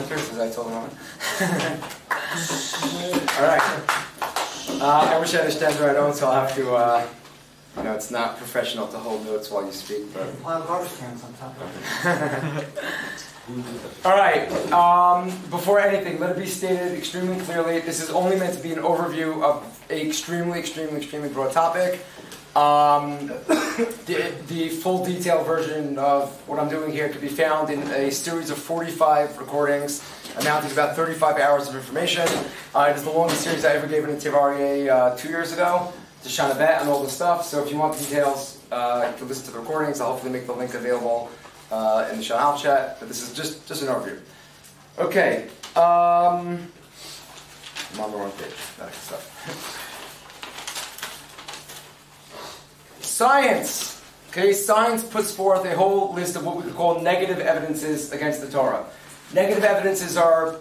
printers, as I told them. All right. I wish I had a stand right on, so I'll have to, it's not professional to hold notes while you speak, but... Pile garbage cans on top of it. All right. Before anything, let it be stated extremely clearly, this is only meant to be an overview of an extremely broad topic. The full detailed version of what I'm doing here can be found in a series of 45 recordings amounting to about 35 hours of information. It is the longest series I ever gave in a Tivarie 2 years ago, to Shana Bet and all this stuff. So if you want details, you can listen to the recordings. I'll hopefully make the link available in the Shana chat. But this is just an overview. Okay. I'm on the wrong page. That stuff. Science. Okay, science puts forth a whole list of what we could call negative evidences against the Torah. Negative evidences are,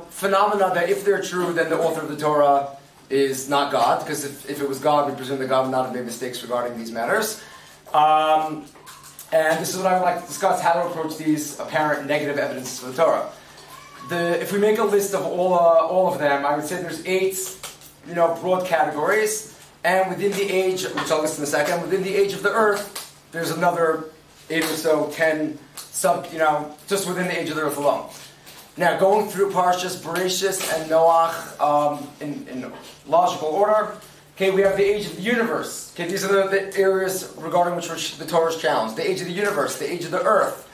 phenomena that if they're true, then the author of the Torah is not God, because if it was God, we presume that God would not have made mistakes regarding these matters. And this is what I would like to discuss, how to approach these apparent negative evidences for the Torah. If we make a list of all of them, I would say there's 8, broad categories. And within the age, which I'll list in a second, within the age of the earth, there's another 8 or so, 10 just within the age of the earth alone. Now, going through Parshas, Bereshis, and Noach in logical order, okay, we have the age of the universe. Okay, these are the areas regarding which the Torah is challenged. The age of the universe, the age of the earth.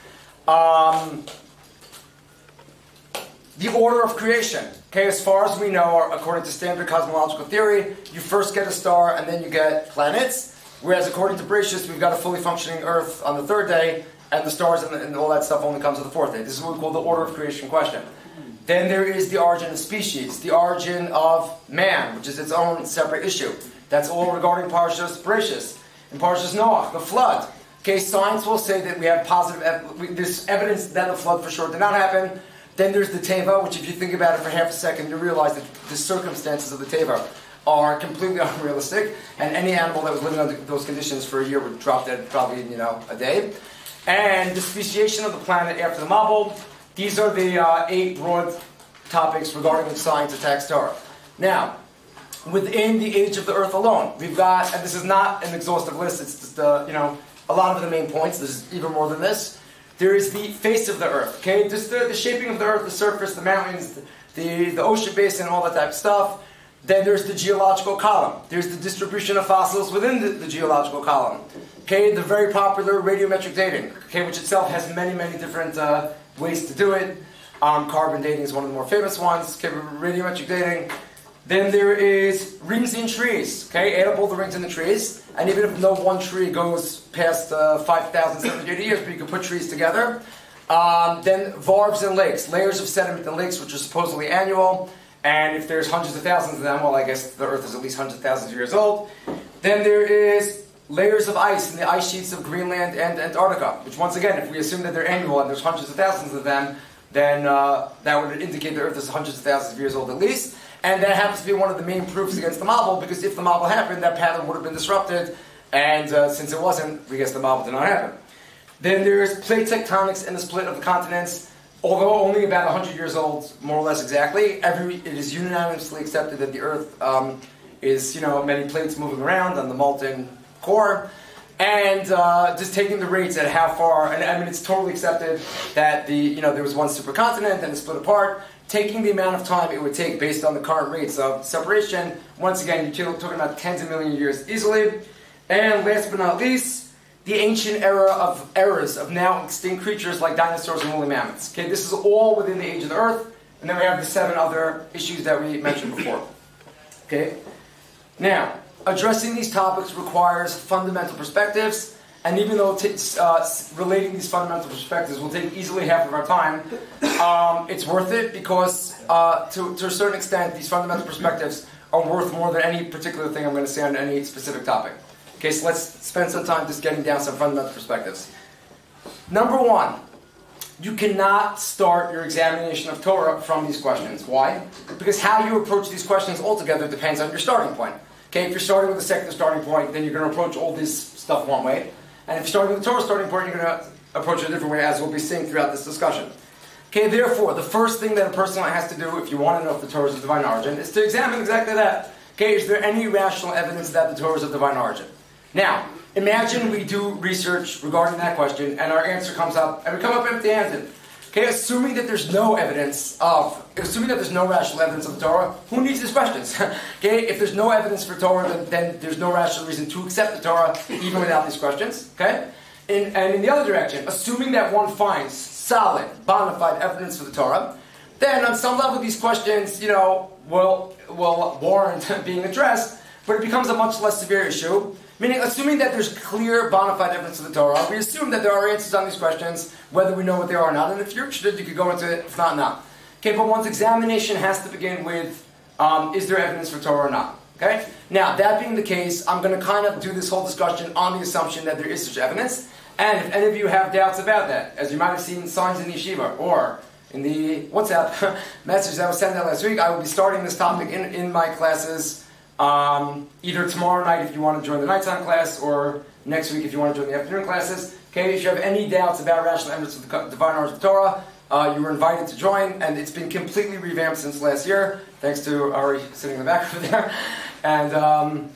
The order of creation. Okay, as far as we know, according to standard cosmological theory, you first get a star and then you get planets. Whereas according to Bereshis, we've got a fully functioning Earth on the 3rd day, and the stars and all that stuff only comes on the 4th day. This is what we call the order of creation question. Then there is the origin of species, the origin of man, which is its own separate issue. That's all regarding Parshas Bereshis. In Parshas Noach, the flood. Okay, science will say that we have this evidence that the flood for sure did not happen. Then there's the Teva, which if you think about it for half a second, you realize that the circumstances of the Teva are completely unrealistic, and any animal that was living under those conditions for a year would drop dead probably in, a day. And the speciation of the planet after the Mabul. These are the 8 broad topics regarding which science attacks Torah. Now, within the age of the earth alone, we've got, and this is not an exhaustive list, it's just, a lot of the main points, there's even more than this. There is the face of the earth, okay? Just the shaping of the earth, the surface, the mountains, the ocean basin, all that type of stuff. Then there's the geological column. There's the distribution of fossils within the geological column. Okay, the very popular radiometric dating, okay, which itself has many different ways to do it. Carbon dating is one of the more famous ones. Okay, radiometric dating. Then there is rings in trees. Okay, add up all the rings in the trees, and even if no one tree goes past 5,780 years, but you can put trees together. Then varves in lakes, layers of sediment in lakes, which are supposedly annual. And if there's hundreds of thousands of them, well, I guess the Earth is at least hundreds of thousands of years old. Then there is layers of ice in the ice sheets of Greenland and Antarctica, which once again, if we assume that they're annual and there's hundreds of thousands of them, then that would indicate the Earth is hundreds of thousands of years old at least. And that happens to be one of the main proofs against the Mabul, because if the Mabul happened, that pattern would have been disrupted. And since it wasn't, we guess the Mabul did not happen. Then there's plate tectonics and the split of the continents. Although only about 100 years old, more or less exactly, it is unanimously accepted that the Earth is, many plates moving around on the molten core. And just taking the rates at how far, and I mean, it's totally accepted that there was one supercontinent and it split apart. Taking the amount of time it would take based on the current rates of separation, once again, you're talking about tens of millions of years easily. And last but not least, the ancient eras of now extinct creatures like dinosaurs and woolly mammoths. Okay, this is all within the age of the Earth, and then we have the 7 other issues that we mentioned before. Okay, now addressing these topics requires fundamental perspectives, and even though relating these fundamental perspectives will take easily half of our time, it's worth it because to a certain extent, these fundamental perspectives are worth more than any particular thing I'm going to say on any specific topic. Okay, so let's spend some time just getting down some fundamental perspectives. Number 1, you cannot start your examination of Torah from these questions. Why? Because how you approach these questions altogether depends on your starting point. Okay, if you're starting with a secular starting point, then you're going to approach all this stuff one way. And if you're starting with a Torah starting point, you're going to approach it a different way, as we'll be seeing throughout this discussion. Okay, therefore, the first thing that a person has to do if you want to know if the Torah is of divine origin is to examine exactly that. Okay, is there any rational evidence that the Torah is of divine origin? Now, imagine we do research regarding that question and our answer comes up and we come up empty-handed. Okay, assuming that there's no rational evidence of the Torah, who needs these questions? Okay, if there's no evidence for Torah, then there's no rational reason to accept the Torah even without these questions. Okay, and in the other direction, assuming that one finds solid, bona fide evidence for the Torah, then on some level these questions, will warrant being addressed, but it becomes a much less severe issue. Meaning, assuming that there's clear, bona fide evidence of the Torah, we assume that there are answers on these questions, whether we know what they are or not. And if you're interested, you could go into it. If not, not. Okay, but one's examination has to begin with, is there evidence for Torah or not? Okay? Now, that being the case, I'm going to kind of do this whole discussion on the assumption that there is such evidence. And if any of you have doubts about that, as you might have seen signs in the yeshiva, or in the WhatsApp message that was sent out last week, I will be starting this topic in my classes either tomorrow night if you want to join the nighttime class, or next week if you want to join the afternoon classes. Okay, if you have any doubts about rational evidence of the divine origin of the Torah, you were invited to join, and it's been completely revamped since last year, thanks to Ari sitting in the back over there, and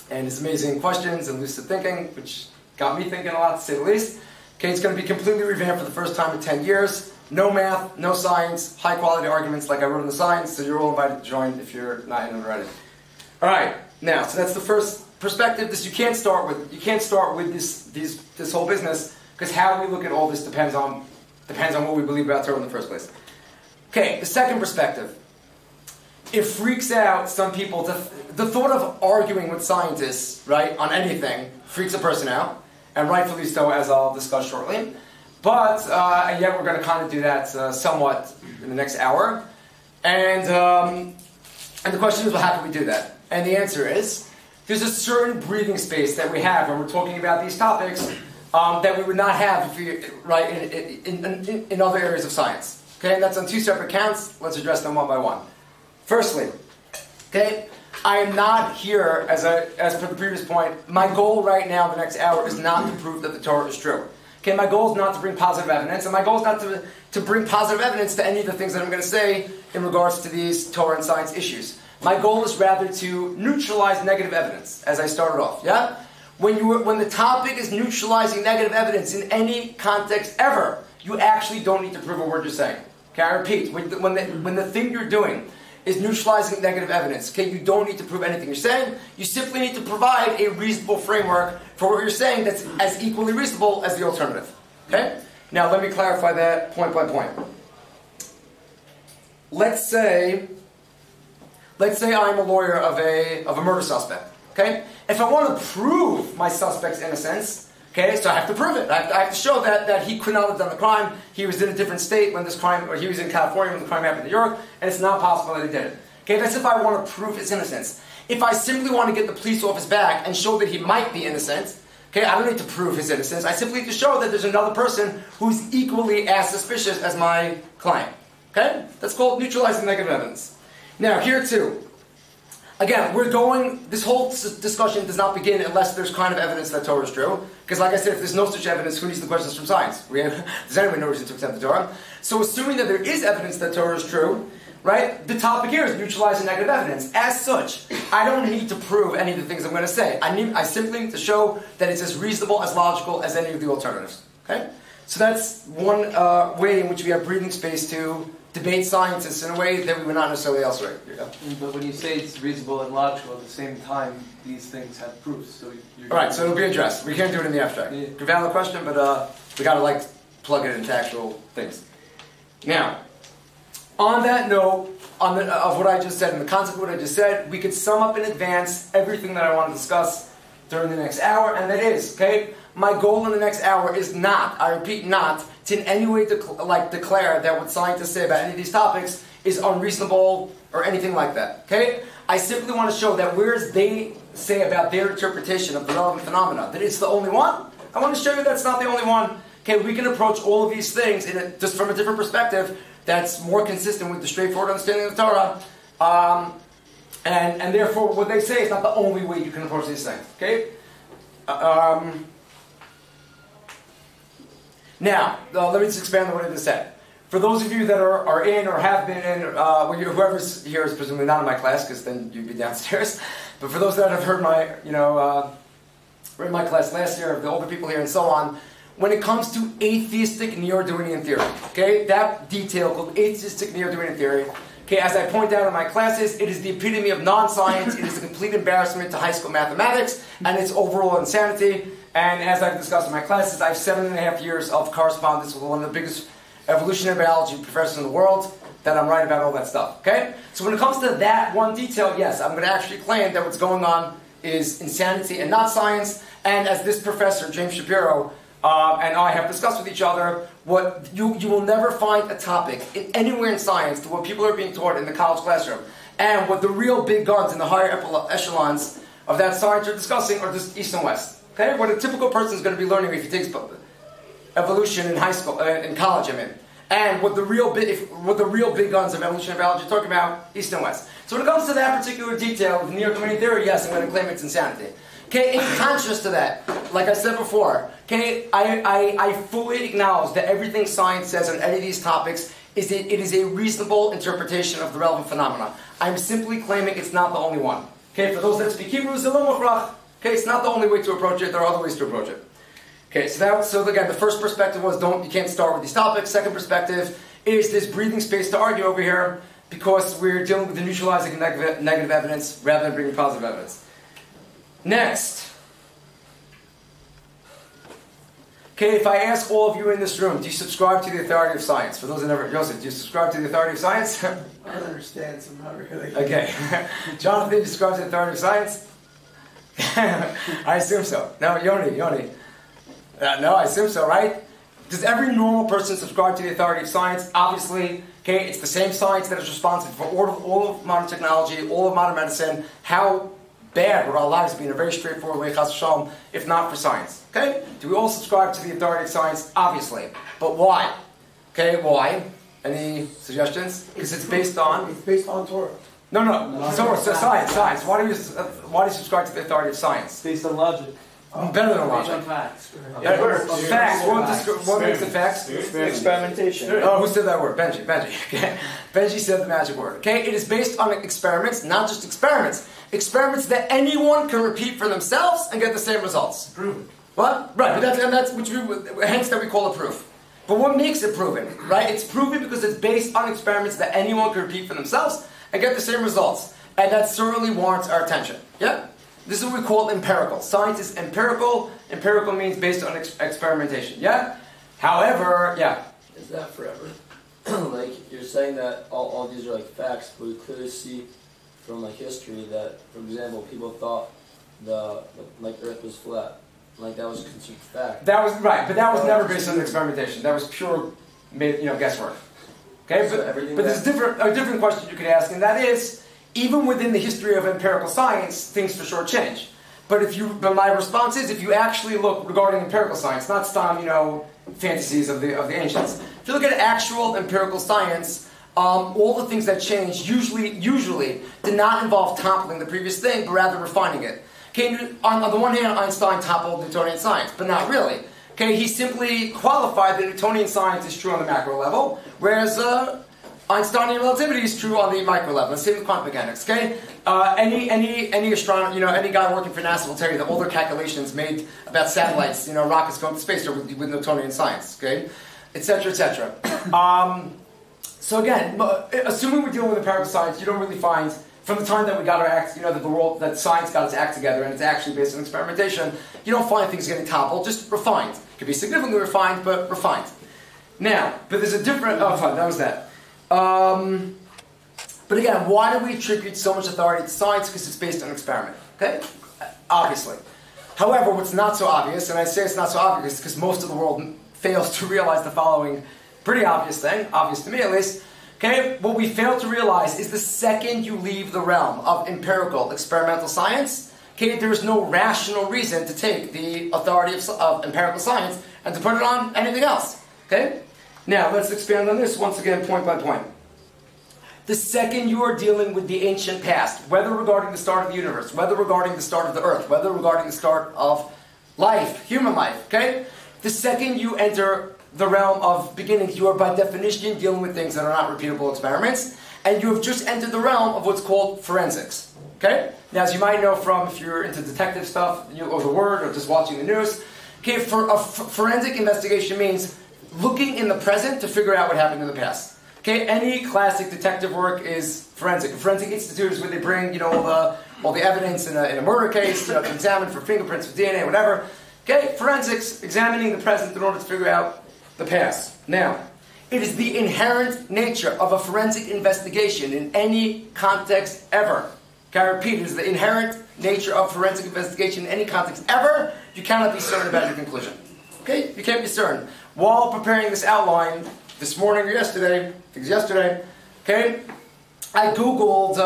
his amazing questions and lucid thinking, which got me thinking a lot, to say the least. Okay, it's going to be completely revamped for the first time in 10 years. No math, no science, high quality arguments like I wrote in the science, so you're all invited to join if you're not in already. Alright, now, so that's the first perspective. You can't start with this whole business, because how we look at all this depends on what we believe about Torah in the first place. Okay, the second perspective. It freaks out some people. The thought of arguing with scientists, right, on anything, freaks a person out, and rightfully so, as I'll discuss shortly. But, and yet we're going to kind of do that somewhat in the next hour. And the question is, well, how can we do that? And the answer is, there's a certain breathing space that we have when we're talking about these topics that we would not have if we, right, in other areas of science. Okay, and that's on two separate counts. Let's address them one by one. Firstly, okay, I am not here, as per the previous point, my goal right now in the next hour is not to prove that the Torah is true. Okay, my goal is not to bring positive evidence, and my goal is not to bring positive evidence to any of the things that I'm going to say in regards to these Torah and science issues. My goal is rather to neutralize negative evidence, as I started off, yeah? When the topic is neutralizing negative evidence in any context ever, you actually don't need to prove a word you're saying. Okay, I repeat, when the thing you're doing is neutralizing negative evidence, okay, you don't need to prove anything you're saying, you simply need to provide a reasonable framework for what you're saying that's as equally reasonable as the alternative. Okay? Now let me clarify that point by point. Let's say I'm a lawyer of a murder suspect. Okay? If I want to prove my suspect's innocence, okay, so I have to prove it. I have to show that he could not have done the crime. He was in a different state when this crime, or he was in California when the crime happened in New York, and it's not possible that he did it. Okay, that's if I want to prove his innocence. If I simply want to get the police off his back and show that he might be innocent, okay, I don't need to prove his innocence. I simply need to show that there's another person who's equally as suspicious as my client. Okay? That's called neutralizing negative evidence. Now, here too, again, this whole discussion does not begin unless there's kind of evidence that Torah is true. Because like I said, if there's no such evidence, who needs the questions from science? Does anyone no reason to accept the Torah? So assuming that there is evidence that Torah is true, right, the topic here is neutralizing negative evidence. As such, I don't need to prove any of the things I'm going to say. I simply need to show that it's as reasonable, as logical as any of the alternatives. Okay? So that's one way in which we have breathing space to debate scientists in a way that we would not necessarily elsewhere. But when you say it's reasonable and logical, at the same time, these things have proofs. So Alright, so it'll be addressed. We can't do it in the abstract. Yeah. Valid question, but we gotta plug it into actual things. Now, on that note, of what I just said, and the concept of what I just said, we could sum up in advance everything that I want to discuss during the next hour, and that is, okay, my goal in the next hour is not, I repeat, not, to in any way declare that what scientists say about any of these topics is unreasonable or anything like that, okay? I simply want to show that whereas they say about their interpretation of the relevant phenomena, that it's the only one, I want to show you that's not the only one. Okay, we can approach all of these things just from a different perspective that's more consistent with the straightforward understanding of the Torah. And therefore, what they say is not the only way you can approach these things. Okay? Now, let me just expand on what I just said. For those of you that are in or have been in, whoever's here is presumably not in my class, because then you'd be downstairs. But for those that have heard my, were in my class last year, the older people here and so on, when it comes to atheistic Neo-Darwinian theory, okay, that detail called atheistic Neo-Darwinian theory, okay, as I point out in my classes, it is the epitome of non-science, it is a complete embarrassment to high school mathematics, and it's overall insanity. And as I've discussed in my classes, I have 7.5 years of correspondence with one of the biggest evolutionary biology professors in the world, that I'm right about all that stuff, okay? So when it comes to that one detail, yes, I'm going to actually claim that what's going on is insanity and not science, and as this professor, James Shapiro, and I have discussed with each other, what you will never find a topic anywhere in science to what people are being taught in the college classroom, and what the real big guns in the higher echelons of that science are discussing are just east and west. Okay, what a typical person is going to be learning if he takes evolution in high school, in college, and what the real big guns of evolutionary biology are talking about, east and west. So when it comes to that particular detail of Neo-Darwinian theory, yes, I'm going to claim it's insanity. Okay, in contrast to that, like I said before, okay, I fully acknowledge that everything science says on any of these topics it is a reasonable interpretation of the relevant phenomena. I'm simply claiming it's not the only one. Okay, for those that speak Hebrew, okay, it's not the only way to approach it. There are other ways to approach it. Okay, so again, the first perspective was you can't start with these topics. Second perspective is this breathing space to argue over here because we're dealing with the neutralizing negative evidence rather than bringing positive evidence. Next. Okay, if I ask all of you in this room, do you subscribe to the authority of science? For those that never, Joseph, do you subscribe to the authority of science? I don't understand, so I'm not really. Okay. Jonathan, do you subscribe to the authority of science? I assume so. No, Yoni. No, I assume so, right? Does every normal person subscribe to the authority of science? Obviously, okay, it's the same science that is responsible for all of modern technology, all of modern medicine. How bad would our lives be in a very straightforward way, chas v'shalom, if not for science? Okay? Do we all subscribe to the authority of science? Obviously. But why? Okay, why? Any suggestions? Because it's based on... It's based on Torah. No. So science. Why do you subscribe to the authority of science? Based on logic. Better than logic. Facts. Facts. What makes the facts? Experimentation. Oh, who said that word? Benji. Okay. Benji said the magic word. Okay, it is based on experiments, not just experiments. Experiments that anyone can repeat for themselves and get the same results. Proven. What? Right. That's hence that we call it proof. But what makes it proven? Right? It's proven because it's based on experiments that anyone can repeat for themselves and get the same results. And that certainly warrants our attention. Yeah? This is what we call empirical. Science is empirical. Empirical means based on experimentation. Yeah? However, yeah. Is that forever? Like, you're saying that all these are like facts, but we clearly see from like history that, for example, people thought the Earth was flat. Like, that was considered fact. That was right, but that was never based on experimentation. That was pure, guesswork. Okay, so but there's a different question you could ask, and that is, even within the history of empirical science, things for sure change. But my response is, if you actually look regarding empirical science, not some fantasies of the ancients. If you look at actual empirical science, all the things that change usually did not involve toppling the previous thing, but rather refining it. Okay, on the one hand, Einstein toppled Newtonian science, but not really. Okay, he simply qualified that Newtonian science is true on the macro level, whereas Einsteinian relativity is true on the micro level. The same with quantum mechanics. Okay, any astronomer, any guy working for NASA will tell you that all their calculations made about satellites, rockets going to space, are with Newtonian science. Okay, etc., etc. So again, assuming we're dealing with empirical science, you don't really find, from the time that we got our act, that science got its act together and it's actually based on experimentation, you don't find things getting toppled, just refined. It could be significantly refined, but refined. Now, but there's a different, fine, that was that. But again, why do we attribute so much authority to science? Because it's based on experiment, okay? Obviously. However, what's not so obvious, and I say it's not so obvious because most of the world fails to realize the following pretty obvious thing, obvious to me at least. Okay, what we fail to realize is the second you leave the realm of empirical, experimental science, okay, there is no rational reason to take the authority of empirical science and to put it on anything else. Okay? Now, let's expand on this once again, point by point. The second you are dealing with the ancient past, whether regarding the start of the universe, whether regarding the start of the earth, whether regarding the start of life, human life, okay? The second you enter the realm of beginnings, you are by definition dealing with things that are not repeatable experiments, and you have just entered the realm of what's called forensics. Okay? Now, as you might know from, if you're into detective stuff, or the word, or just watching the news, okay, for a forensic investigation means looking in the present to figure out what happened in the past. Okay, any classic detective work is forensic. A forensic institute is where they bring, all the evidence in a murder case, to examine for fingerprints, for DNA, whatever. Okay, forensics, examining the present in order to figure out the past. Now, it is the inherent nature of a forensic investigation in any context ever. Okay, I repeat, it is the inherent nature of forensic investigation in any context ever. You cannot be certain about your conclusion. Okay, you can't be certain. While preparing this outline, this morning or yesterday, I think it was yesterday, okay, I Googled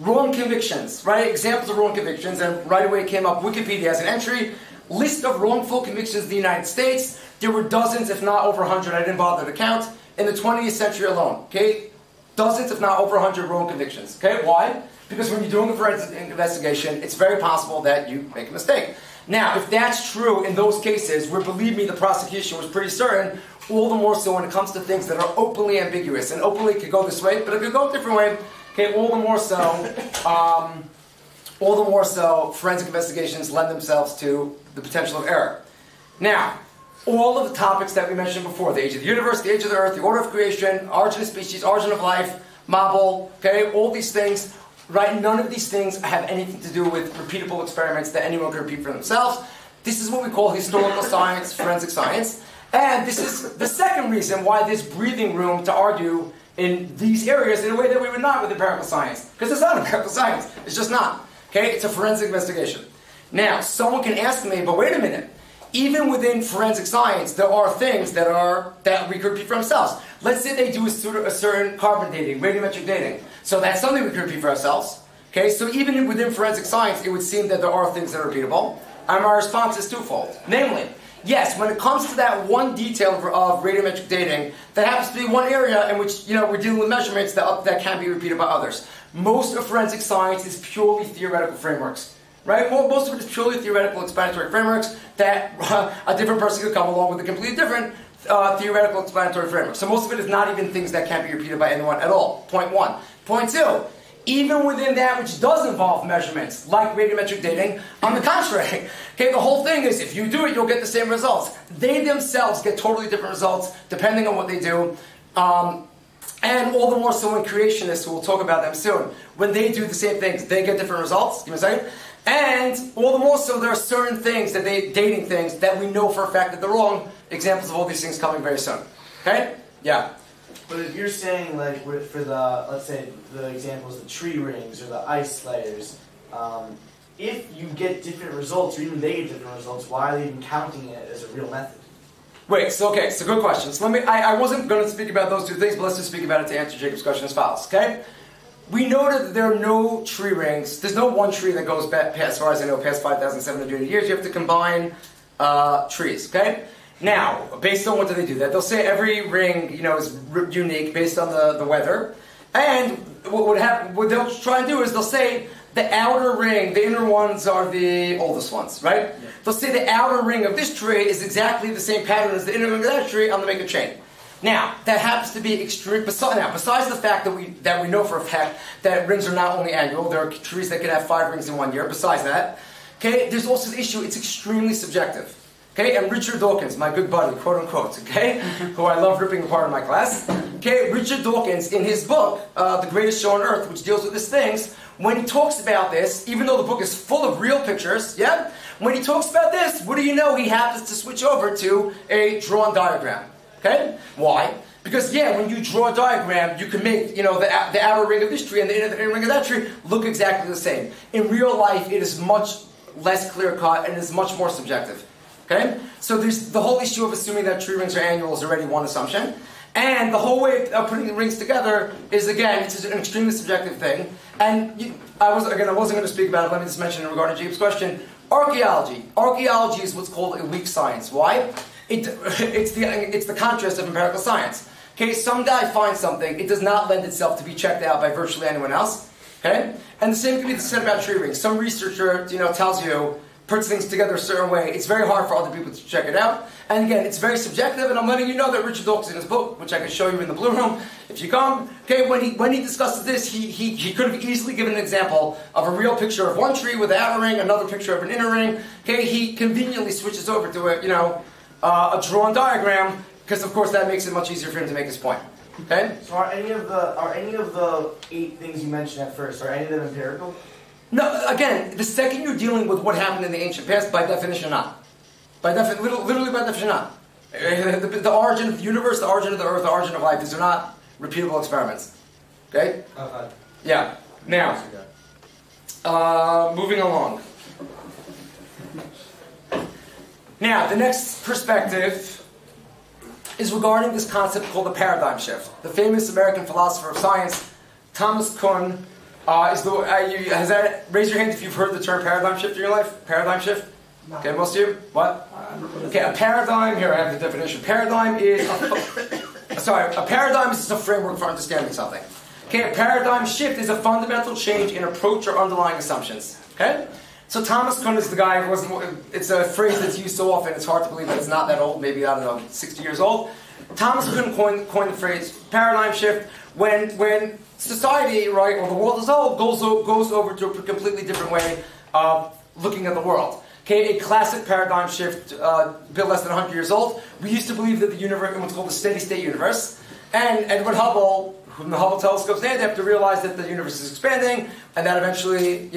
wrong convictions, right? Examples of wrong convictions, and right away came up Wikipedia as an entry, list of wrongful convictions in the United States. There were dozens, if not over 100, I didn't bother to count, in the 20th century alone, okay? Dozens, if not over 100 wrong convictions, okay? Why? Because when you're doing a forensic investigation, it's very possible that you make a mistake. Now, if that's true in those cases, where, believe me, the prosecution was pretty certain, all the more so when it comes to things that are openly ambiguous. And openly could go this way, but it could go a different way. Okay, all the more so, forensic investigations lend themselves to the potential of error. Now, all of the topics that we mentioned before, the age of the universe, the age of the earth, the order of creation, origin of species, origin of life, Mabel, okay, all these things, right? None of these things have anything to do with repeatable experiments that anyone can repeat for themselves. This is what we call historical science, forensic science. And this is the second reason why there's breathing room to argue in these areas in a way that we would not with empirical science. Because it's not empirical science. It's just not. Okay? It's a forensic investigation. Now, someone can ask me, but wait a minute. Even within forensic science, there are things that we could repeat for ourselves. Let's say they do a certain carbon dating, radiometric dating. So that's something we could repeat for ourselves. Okay? So even within forensic science, it would seem that there are things that are repeatable. And my response is twofold. Namely, yes, when it comes to that one detail of radiometric dating, that happens to be one area in which we're dealing with measurements that can be repeated by others. Most of forensic science is purely theoretical frameworks, right? Most of it is purely theoretical explanatory frameworks that a different person could come along with a completely different theoretical explanatory framework. So most of it is not even things that can't be repeated by anyone at all. Point one. Point two. Even within that which does involve measurements, like radiometric dating, on the contrary, okay, the whole thing is if you do it, you'll get the same results. They themselves get totally different results depending on what they do. And all the more so when creationists, who we'll talk about them soon, when they do the same things, they get different results. Give me a second. And all the more so there are certain things, dating things, that we know for a fact that they're wrong. Examples of all these things coming very soon. Okay? Yeah. But if you're saying, like, for the, let's say, the examples, the tree rings or the ice layers, if you get different results, or even they get different results, why are they even counting it as a real method? Wait, so good question. So I wasn't going to speak about those two things, but let's just speak about it to answer Jacob's question as follows, okay? We know that there are no tree rings. There's no one tree that goes back, as far as I know, past 5,700 years. You have to combine trees, okay? Now, based on what do they do? That they'll say every ring, is unique based on the weather. And what they'll try and do is they'll say the outer ring, the inner ones are the oldest ones, right? Yeah. They'll say the outer ring of this tree is exactly the same pattern as the inner ring of that tree. I'm going to make a chain. Now, that happens to be extreme. Besides the fact that we know for a fact that rings are not only annual, there are trees that can have 5 rings in 1 year. Besides that, okay, there's also the issue, it's extremely subjective. Okay, and Richard Dawkins, my good buddy, quote unquote, okay, who I love ripping apart in my class. Okay, Richard Dawkins, in his book, The Greatest Show on Earth, which deals with these things, when he talks about this, even though the book is full of real pictures, yeah, when he talks about this, what do you know? He happens to switch over to a drawn diagram. Okay, why? Because when you draw a diagram, you can make the outer ring of this tree and the inner ring of that tree look exactly the same. In real life, it is much less clear cut and is much more subjective. Okay? So there's the whole issue of assuming that tree rings are annual is already one assumption. And the whole way of putting the rings together is, again, it's an extremely subjective thing. And I wasn't going to speak about it. Let me just mention regarding James' question. Archaeology. Archaeology is what's called a weak science. Why? It's the contrast of empirical science. Okay, some guy finds something. It does not lend itself to be checked out by virtually anyone else. Okay? And the same can be said about tree rings. Some researcher, tells you, puts things together a certain way. It's very hard for other people to check it out. And again, it's very subjective, and I'm letting you know that Richard Dawkins in his book, which I can show you in the blue room if you come, okay, when he discusses this, he could have easily given an example of a real picture of one tree with an outer ring, another picture of an inner ring. Okay, he conveniently switches over to a drawn diagram, because of course that makes it much easier for him to make his point. Okay? So are any of the 8 things you mentioned at first, are any of them empirical? No, again, the second you're dealing with what happened in the ancient past, by definition not. Literally by definition not. The origin of the universe, the origin of the earth, the origin of life, these are not repeatable experiments. Okay? Okay. Yeah. Now, moving along. Now, the next perspective is regarding this concept called the paradigm shift. The famous American philosopher of science, Thomas Kuhn, raise your hand if you've heard the term paradigm shift in your life. Paradigm shift? No. Okay, most of you? What? Okay, a paradigm, here I have the definition. A paradigm is just a framework for understanding something. Okay, a paradigm shift is a fundamental change in approach or underlying assumptions. Okay? So Thomas Kuhn is the guy who wasn't, it's a phrase that's used so often, it's hard to believe that it's not that old, maybe, I don't know, 60 years old. Thomas Kuhn coined the phrase paradigm shift when society, right, or the world as a whole, goes over to a completely different way of looking at the world. Okay, a classic paradigm shift, a bit less than 100 years old. We used to believe that the universe, what's called the steady-state universe, and Edward Hubble, whom the Hubble telescope's named after, realized that the universe is expanding, and that eventually,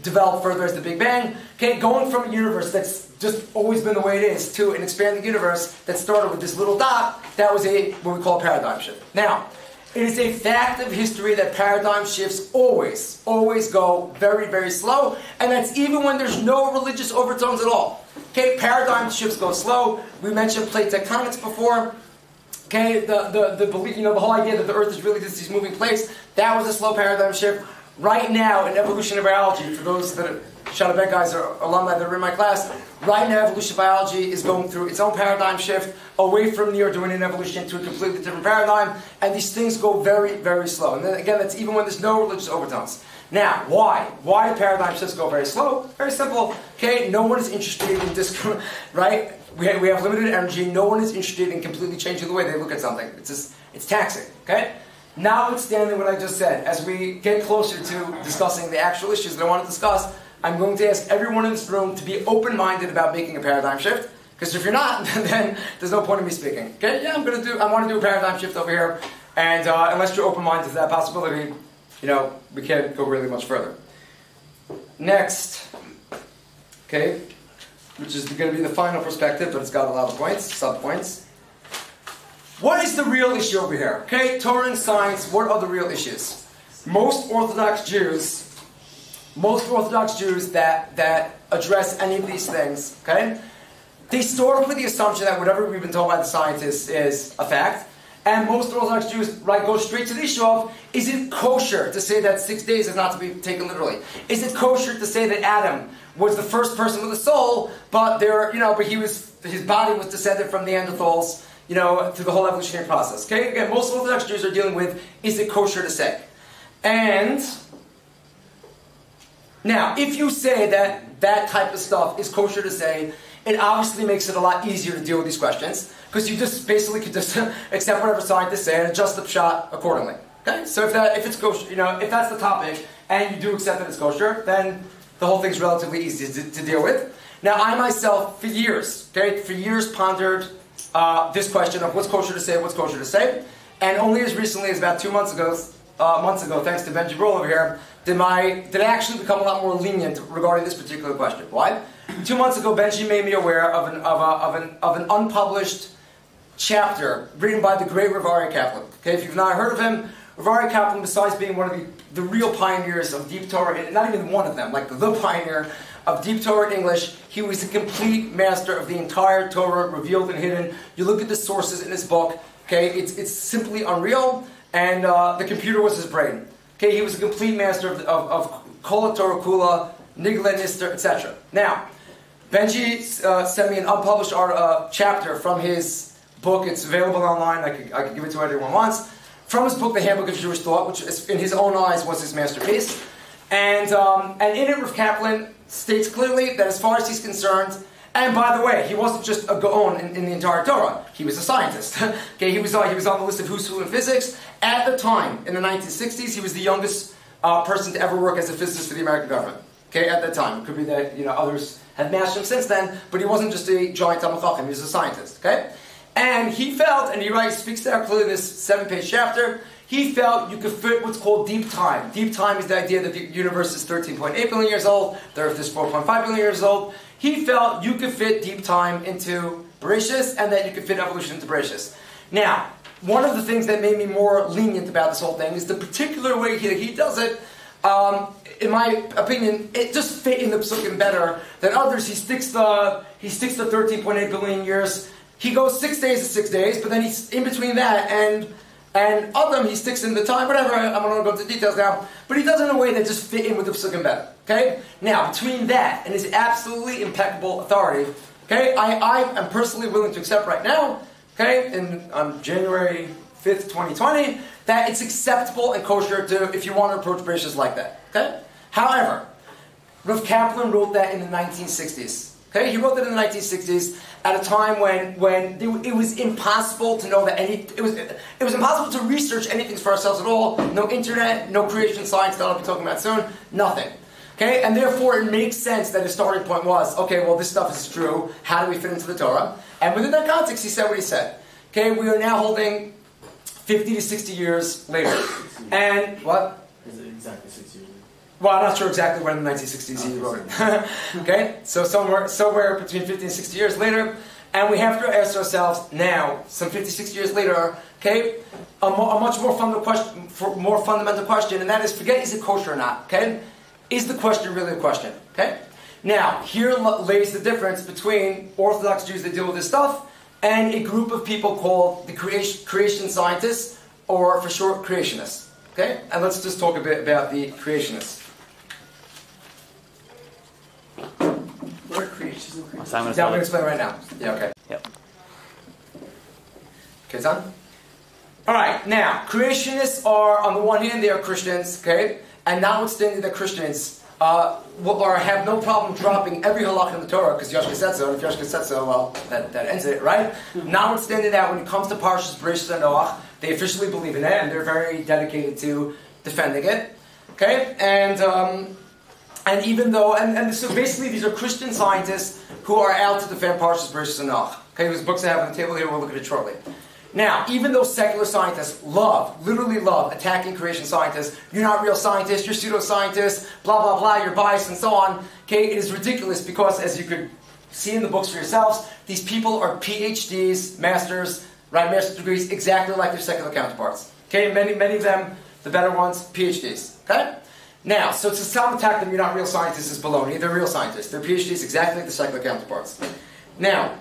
developed further as the Big Bang. Okay, going from a universe that's just always been the way it is to an expanding universe that started with this little dot, that was what we call a paradigm shift. Now, it is a fact of history that paradigm shifts always go very, very slow, and that's even when there's no religious overtones at all. Okay, paradigm shifts go slow. We mentioned plate tectonics before. Okay, the belief, the whole idea that the Earth is really just these moving plates, that was a slow paradigm shift. Right now, in evolutionary biology, for those that are Shadowbank guys or alumni that are in my class, right now evolutionary biology is going through its own paradigm shift away from Neo-Darwinian evolution to a completely different paradigm, and these things go very, very slow. And then again, that's even when there's no religious overtones. Now, why? Why do paradigm shifts go very slow? Very simple. Okay, no one is interested in this, right? We have limited energy. No one is interested in completely changing the way they look at something. It's taxing. Okay. Notwithstanding what I just said, as we get closer to discussing the actual issues that I want to discuss, I'm going to ask everyone in this room to be open-minded about making a paradigm shift. Because if you're not, then there's no point in me speaking. Okay? Yeah, I want to do a paradigm shift over here, and unless you're open-minded to that possibility, we can't go really much further. Next, okay, which is going to be the final perspective, but it's got a lot of points, sub-points. What is the real issue over here? Okay, Torah and science, what are the real issues? Most Orthodox Jews that address any of these things, okay, they start with the assumption that whatever we've been told by the scientists is a fact, and most Orthodox Jews, right, go straight to the issue of, is it kosher to say that 6 days is not to be taken literally? Is it kosher to say that Adam was the first person with a soul, but his body was descended from the Neanderthals, through the whole evolutionary process. Okay, again, most Orthodox Jews are dealing with, is it kosher to say? And now, if you say that type of stuff is kosher to say, it obviously makes it a lot easier to deal with these questions, because you just basically could just accept whatever scientists say and adjust the pshat accordingly. Okay, so if it's kosher, if that's the topic, and you do accept that it's kosher, then the whole thing's relatively easy to deal with. Now, I myself, for years pondered this question of what's kosher to say, and only as recently as about 2 months ago, thanks to Benji Broll over here, did I actually become a lot more lenient regarding this particular question. Why? 2 months ago, Benji made me aware of an unpublished chapter written by the great Rav Aryeh Kaplan. Okay, if you've not heard of him, Rav Aryeh Kaplan, besides being one of the real pioneers of deep Torah, not even one of them, like the pioneer of deep Torah in English, he was a complete master of the entire Torah, revealed and hidden. You look at the sources in his book, okay, it's simply unreal, and the computer was his brain. Okay, he was a complete master of Kol Torah Kula, Nigla Nister, etc. Now, Benji sent me an unpublished chapter from his book. It's available online. I could give it to anyone who wants. From his book, The Handbook of Jewish Thought, which in his own eyes was his masterpiece. And in it, Rav Kaplan states clearly that as far as he's concerned, And by the way, he wasn't just a Gaon in the entire Torah. He was a scientist. Okay, he was on the list of who's who in physics. At the time, in the 1960s, he was the youngest person to ever work as a physicist for the American government. Okay, at that time. It could be that others have matched him since then, but he wasn't just a giant Talmud Chacham, he was a scientist. Okay? And he felt, and he speaks to that clearly in this 7-page chapter, he felt you could fit what's called deep time. Deep time is the idea that the universe is 13.8 billion years old, the Earth is 4.5 billion years old. He felt you could fit deep time into Bereshis, and that you could fit evolution into Bereshis. Now, one of the things that made me more lenient about this whole thing is the particular way he does it. In my opinion, it just fit in the psukim better than others. He sticks the 13.8 billion years. He goes 6 days to 6 days, but then he's in between that and Adam, he sticks in the time, whatever. I'm not going to go into details now, but he does it in a way that just fit in with the psukim better. Okay? Now, between that and his absolutely impeccable authority, okay, I am personally willing to accept right now, okay, on January 5th, 2020, that it's acceptable and kosher to, if you want to approach Bereshis like that. Okay? However, Rav Kaplan wrote that in the 1960s. Okay? He wrote that in the 1960s at a time when it was impossible to know that it was impossible to research anything for ourselves at all. No internet, no creation science that I'll be talking about soon, nothing. Okay? And therefore it makes sense that his starting point was, okay, well this stuff is true, how do we fit into the Torah? And within that context he said what he said. Okay, we are now holding 50 to 60 years later. And what? Is it exactly 60 years? Well, I'm not sure exactly when in the 1960s he wrote it. Okay? So somewhere between 50 and 60 years later. And we have to ask ourselves now, some 50, 60 years later, okay, a much more fundamental question, and that is, forget is it kosher or not, okay? Is the question really a question, okay? Now, here lays the difference between Orthodox Jews that deal with this stuff and a group of people called the creation scientists, or for short, creationists. Okay? And let's just talk a bit about the creationists. What are creations and creations? Yeah, I'm going to explain it right now. Yeah, okay. Yep. Okay, son? Alright, now, creationists are, on the one hand, they are Christians, okay? And notwithstanding that Christians have no problem dropping every halakha in the Torah, because Yoshka said so, and if Yoshka said so, well, that ends it, right? Notwithstanding that, when it comes to Parshas Bereshis and Noach, they officially believe in it, and they're very dedicated to defending it, okay? And even though, and so basically these are Christian scientists who are out to defend Parshas Bereshis and Noach, okay? Whose books I have on the table here, we'll look at it shortly. Now, even though secular scientists literally love attacking creation scientists, you're not real scientists, you're pseudoscientists, blah, blah, blah, you're biased and so on, okay, it is ridiculous because, as you could see in the books for yourselves, these people are PhDs, masters, right, master's degrees, exactly like their secular counterparts. Okay, many of them, the better ones, PhDs, okay? Now, so to some attack them, you're not real scientists is baloney, they're real scientists, they're PhDs exactly like the secular counterparts. Now,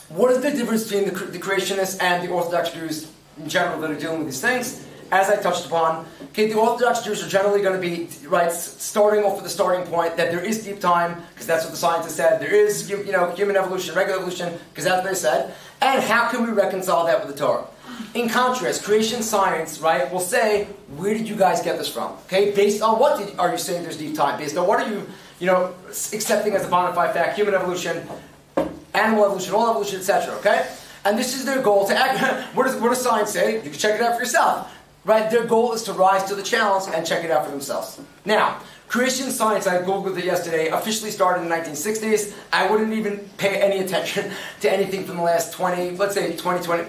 what is the difference between the creationists and the Orthodox Jews in general that are dealing with these things? As I touched upon, okay, the Orthodox Jews are generally going to be starting off with the starting point that there is deep time, because that's what the scientists said. There is, human evolution, regular evolution, because that's what they said. And how can we reconcile that with the Torah? In contrast, creation science, right, will say, where did you guys get this from? Okay, based on what are you saying there's deep time? Based on what are you, accepting as a bona fide fact? Human evolution, animal evolution, all evolution, etc. Okay, and this is their goal to act. What does science say? You can check it out for yourself, right? Their goal is to rise to the challenge and check it out for themselves. Now, creation science, I googled it yesterday, officially started in the 1960s. I wouldn't even pay any attention to anything from the last 20,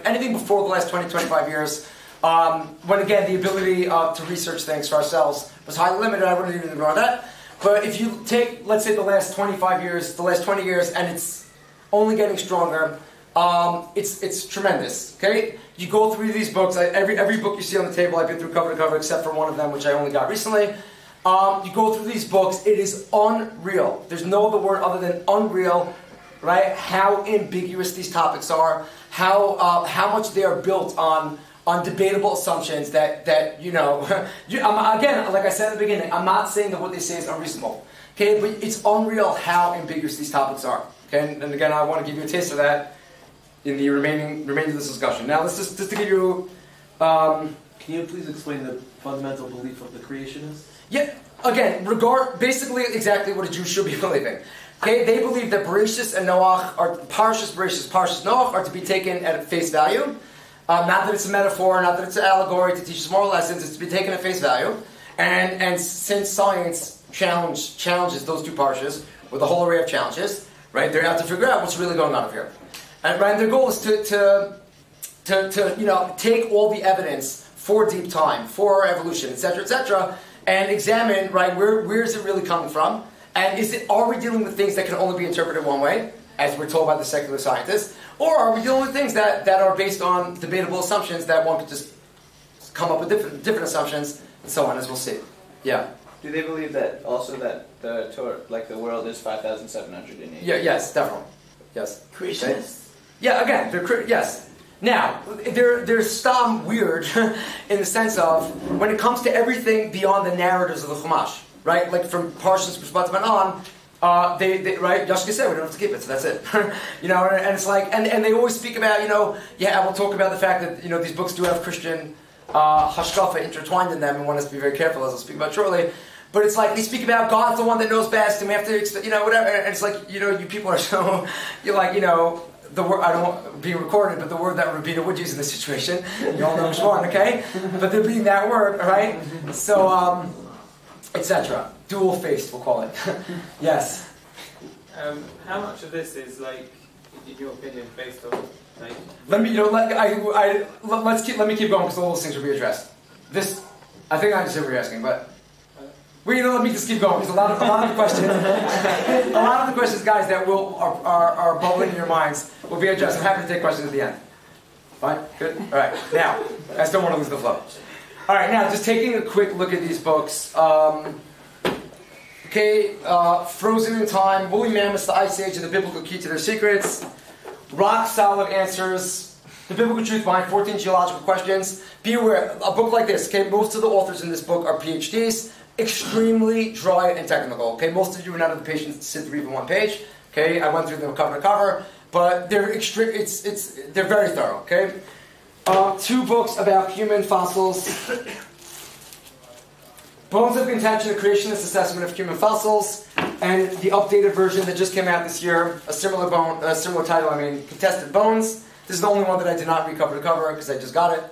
anything before the last 20, 25 years. When again, the ability to research things for ourselves was highly limited. I wouldn't even ignore that. But if you take, let's say, the last 25 years, the last 20 years, and it's only getting stronger. It's tremendous. Okay, you go through these books. Every book you see on the table, I've been through cover to cover, except for one of them, which I only got recently. You go through these books. It is unreal. There's no other word other than unreal, right? How ambiguous these topics are. How much they are built on debatable assumptions that again, like I said at the beginning, I'm not saying that what they say is unreasonable. Okay, but it's unreal how ambiguous these topics are. Okay, and again, I want to give you a taste of that in the remainder of this discussion. Now, let's just to give you. Can you please explain the fundamental belief of the creationists? Yeah. Again, basically exactly what a Jew should be believing. Okay, they believe that Bereshis and Noach are Parshas Bereshis, Parshas Noach are to be taken at face value. Not that it's a metaphor, not that it's an allegory to teach us moral lessons. It's to be taken at face value. And since science challenges those two parshas with a whole array of challenges, right? They're out to figure out what's really going on up here. And right, their goal is to take all the evidence for deep time, for evolution, etc., and examine, right, where is it really coming from? And are we dealing with things that can only be interpreted one way, as we're told by the secular scientists, or are we dealing with things that are based on debatable assumptions that one could just come up with different assumptions, and so on, as we'll see. Yeah. Do they believe that also that the Torah, like the world, is 5,700 in age? Yeah. Yes. Definitely. Yes. Creationists. Yeah. Again, yes. Now, they're stam weird in the sense of when it comes to everything beyond the narratives of the Chumash, right? Like from Parshas Mishpatim and on. They right? Yashka said we don't have to keep it, so that's it. And it's like, and they always speak about, I will talk about the fact that these books do have Christian hashkafa intertwined in them, and one has to be very careful, as I'll speak about shortly. But it's like they speak about God's the one that knows best, and we have to, whatever. And it's like, you people are so, you're like, the word, I don't want being recorded, but the word that Rabina would use in this situation, you all know which one, okay? But they're being that word, all right? So, etc. Dual-faced, we'll call it. Yes. How much of this is, like, in your opinion, based on, like... Let me, let me keep going, because all those things will be addressed. This, I think I understand what you're asking, but... Well, let me just keep going, because a lot of the questions, guys, that are bubbling in your minds will be addressed. I'm happy to take questions at the end. Fine? Good? All right. Now, I still want to lose the flow. All right, now, just taking a quick look at these books. Frozen in Time, Woolly Mammoths, The Ice Age, and the Biblical Key to Their Secrets. Rock Solid Answers, The Biblical Truth Behind 14 Geological Questions. Be aware, a book like this, okay, most of the authors in this book are PhDs, extremely dry and technical. Okay, most of you are not have the patience to sit through even one page. Okay, I went through them cover to cover, but they're they're very thorough. Okay, 2 books about human fossils. Bones of Contention, a creationist assessment of human fossils, and the updated version that just came out this year, a similar title, Contested Bones. This is the only one that I did not read cover to cover because I just got it.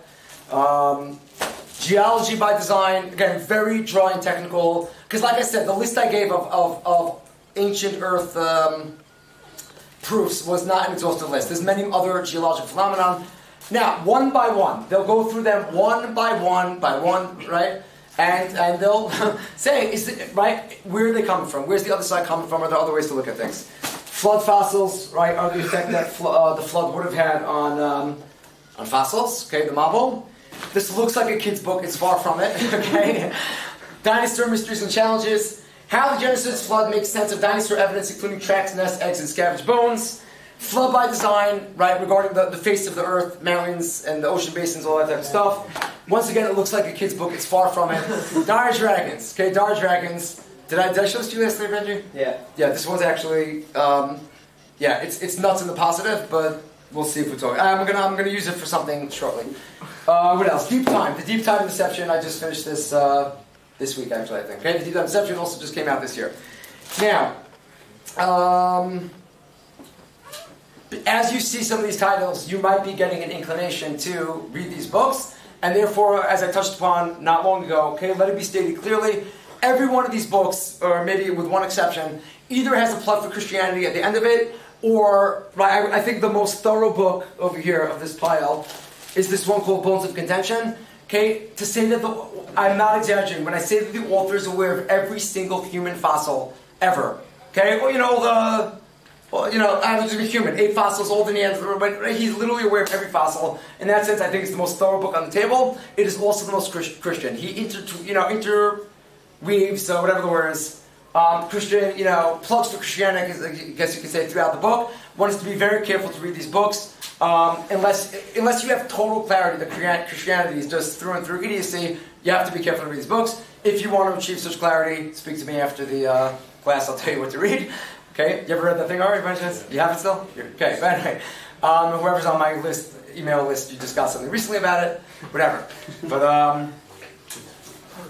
Geology by Design, again, very dry and technical, because like I said, the list I gave of ancient Earth proofs was not an exhaustive list. There's many other geological phenomena. Now, one by one, they'll go through them one by one, right? And they'll say, where are they coming from? Where's the other side coming from? Are there other ways to look at things? Flood fossils, right, are the effect that the flood would have had on fossils, okay, the Mabul. This looks like a kid's book, it's far from it, okay? Dinosaur Mysteries and Challenges. How the Genesis flood makes sense of dinosaur evidence, including tracks, nests, eggs, and scavenged bones. Flood by Design, right, regarding the face of the earth, mountains, and the ocean basins, all that type of stuff. Once again, it looks like a kid's book, it's far from it. Dire Dragons, okay, Dire Dragons. Did I show this to you last night, Benji? Yeah. Yeah, this one's actually, it's nuts in the positive, but we'll see if we talk. I'm gonna use it for something shortly. What else? Deep Time, the Deep Time Deception. I just finished this this week, actually, I think. Okay, the Deep Time Deception also just came out this year. Now, as you see some of these titles, you might be getting an inclination to read these books, and therefore, as I touched upon not long ago, okay, let it be stated clearly, every one of these books, or maybe with one exception, either has a plug for Christianity at the end of it, or, right, I think the most thorough book over here of this pile is this one called Bones of Contention. Okay, to say that I'm not exaggerating when I say that the author is aware of every single human fossil ever. Okay, I was just a human, 8 fossils, older than Neanderthal, but he's literally aware of every fossil. In that sense, I think it's the most thorough book on the table. It is also the most Christian. He interweaves, whatever the word is, Christian, plugs for Christianity, I guess you could say, throughout the book. One is to be very careful to read these books, unless you have total clarity that Christianity is just through and through idiocy. You have to be careful to read these books. If you want to achieve such clarity, speak to me after the class. I'll tell you what to read. Okay, you ever read that thing already, by any chance? You have it still? Okay, but anyway, whoever's on my email list, you just got something recently about it, whatever. But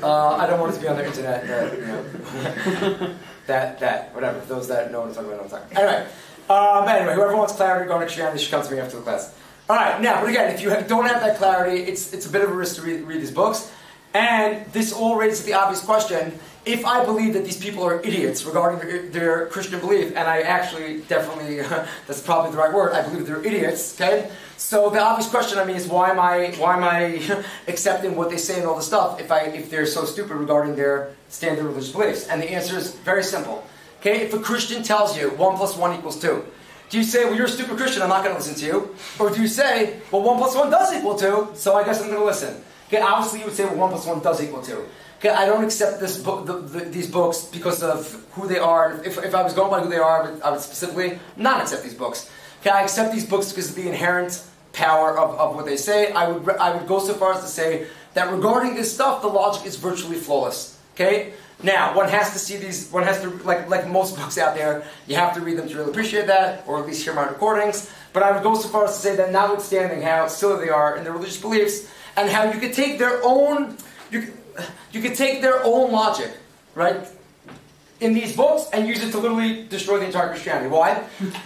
I don't want it to be on the internet. whatever. Those that know what I'm talking about, know what I'm talking about. Anyway, whoever wants clarity regarding Christianity should come to me after the class. All right, now, but again, if you don't have that clarity, it's a bit of a risk to read these books. And this all raises the obvious question: if I believe that these people are idiots regarding their Christian belief, and I actually definitely, that's probably the right word, I believe they're idiots, okay? So the obvious question, is why am I accepting what they say and all this stuff if they're so stupid regarding their standard religious beliefs? And the answer is very simple. Okay, if a Christian tells you 1 + 1 = 2, do you say, well, you're a stupid Christian, I'm not going to listen to you? Or do you say, well, 1 + 1 does equal 2, so I guess I'm going to listen? Okay, obviously you would say, well, 1 + 1 does equal 2. Okay, I don't accept this book, these books because of who they are. If I was going by who they are, I would specifically not accept these books. Okay, I accept these books because of the inherent power of what they say. I would go so far as to say that regarding this stuff, the logic is virtually flawless. Okay? Now, one has to see these, one has to, like most books out there, you have to read them to really appreciate that, or at least hear my recordings. But I would go so far as to say that notwithstanding how silly they are in their religious beliefs, and how you could take their own, you could take their own logic, right, in these books and use it to literally destroy the entire Christianity. Why?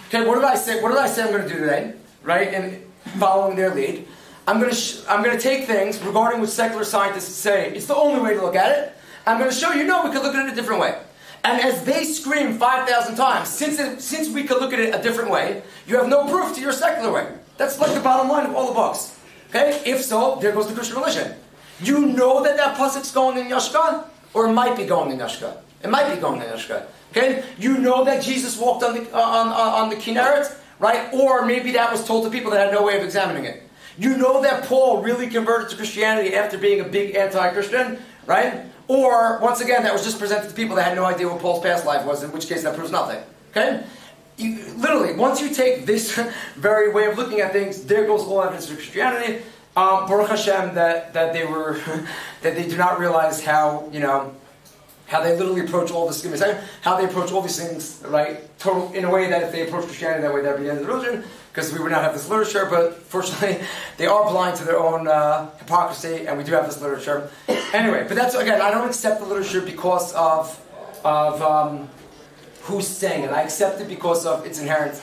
Okay, what did I say I'm going to do today, right, and following their lead? I'm going to take things regarding what secular scientists say it's the only way to look at it. I'm going to show you, no, we could look at it a different way. And as they scream 5,000 times, since we could look at it a different way, you have no proof to your secular way. That's like the bottom line of all the books. Okay? If so, there goes the Christian religion. You know that pasuk's going in Yashka? Or it might be going in Yashka. It might be going in Yashka. Okay? You know that Jesus walked on the Kinneret? Right? Or maybe that was told to people that had no way of examining it. You know that Paul really converted to Christianity after being a big anti-Christian? Right? Or, once again, that was just presented to people that had no idea what Paul's past life was, in which case that proves nothing. Okay? Literally, once you take this very way of looking at things, there goes all evidence for Christianity. Baruch Hashem that they do not realize how they literally approach all this, how they approach all these things, right? In a way that if they approach Christianity that way, that would be the end of the religion, because we would not have this literature, but fortunately, they are blind to their own hypocrisy, and we do have this literature. Anyway, but that's, again, I don't accept the literature because of who's saying it. I accept it because of its inherent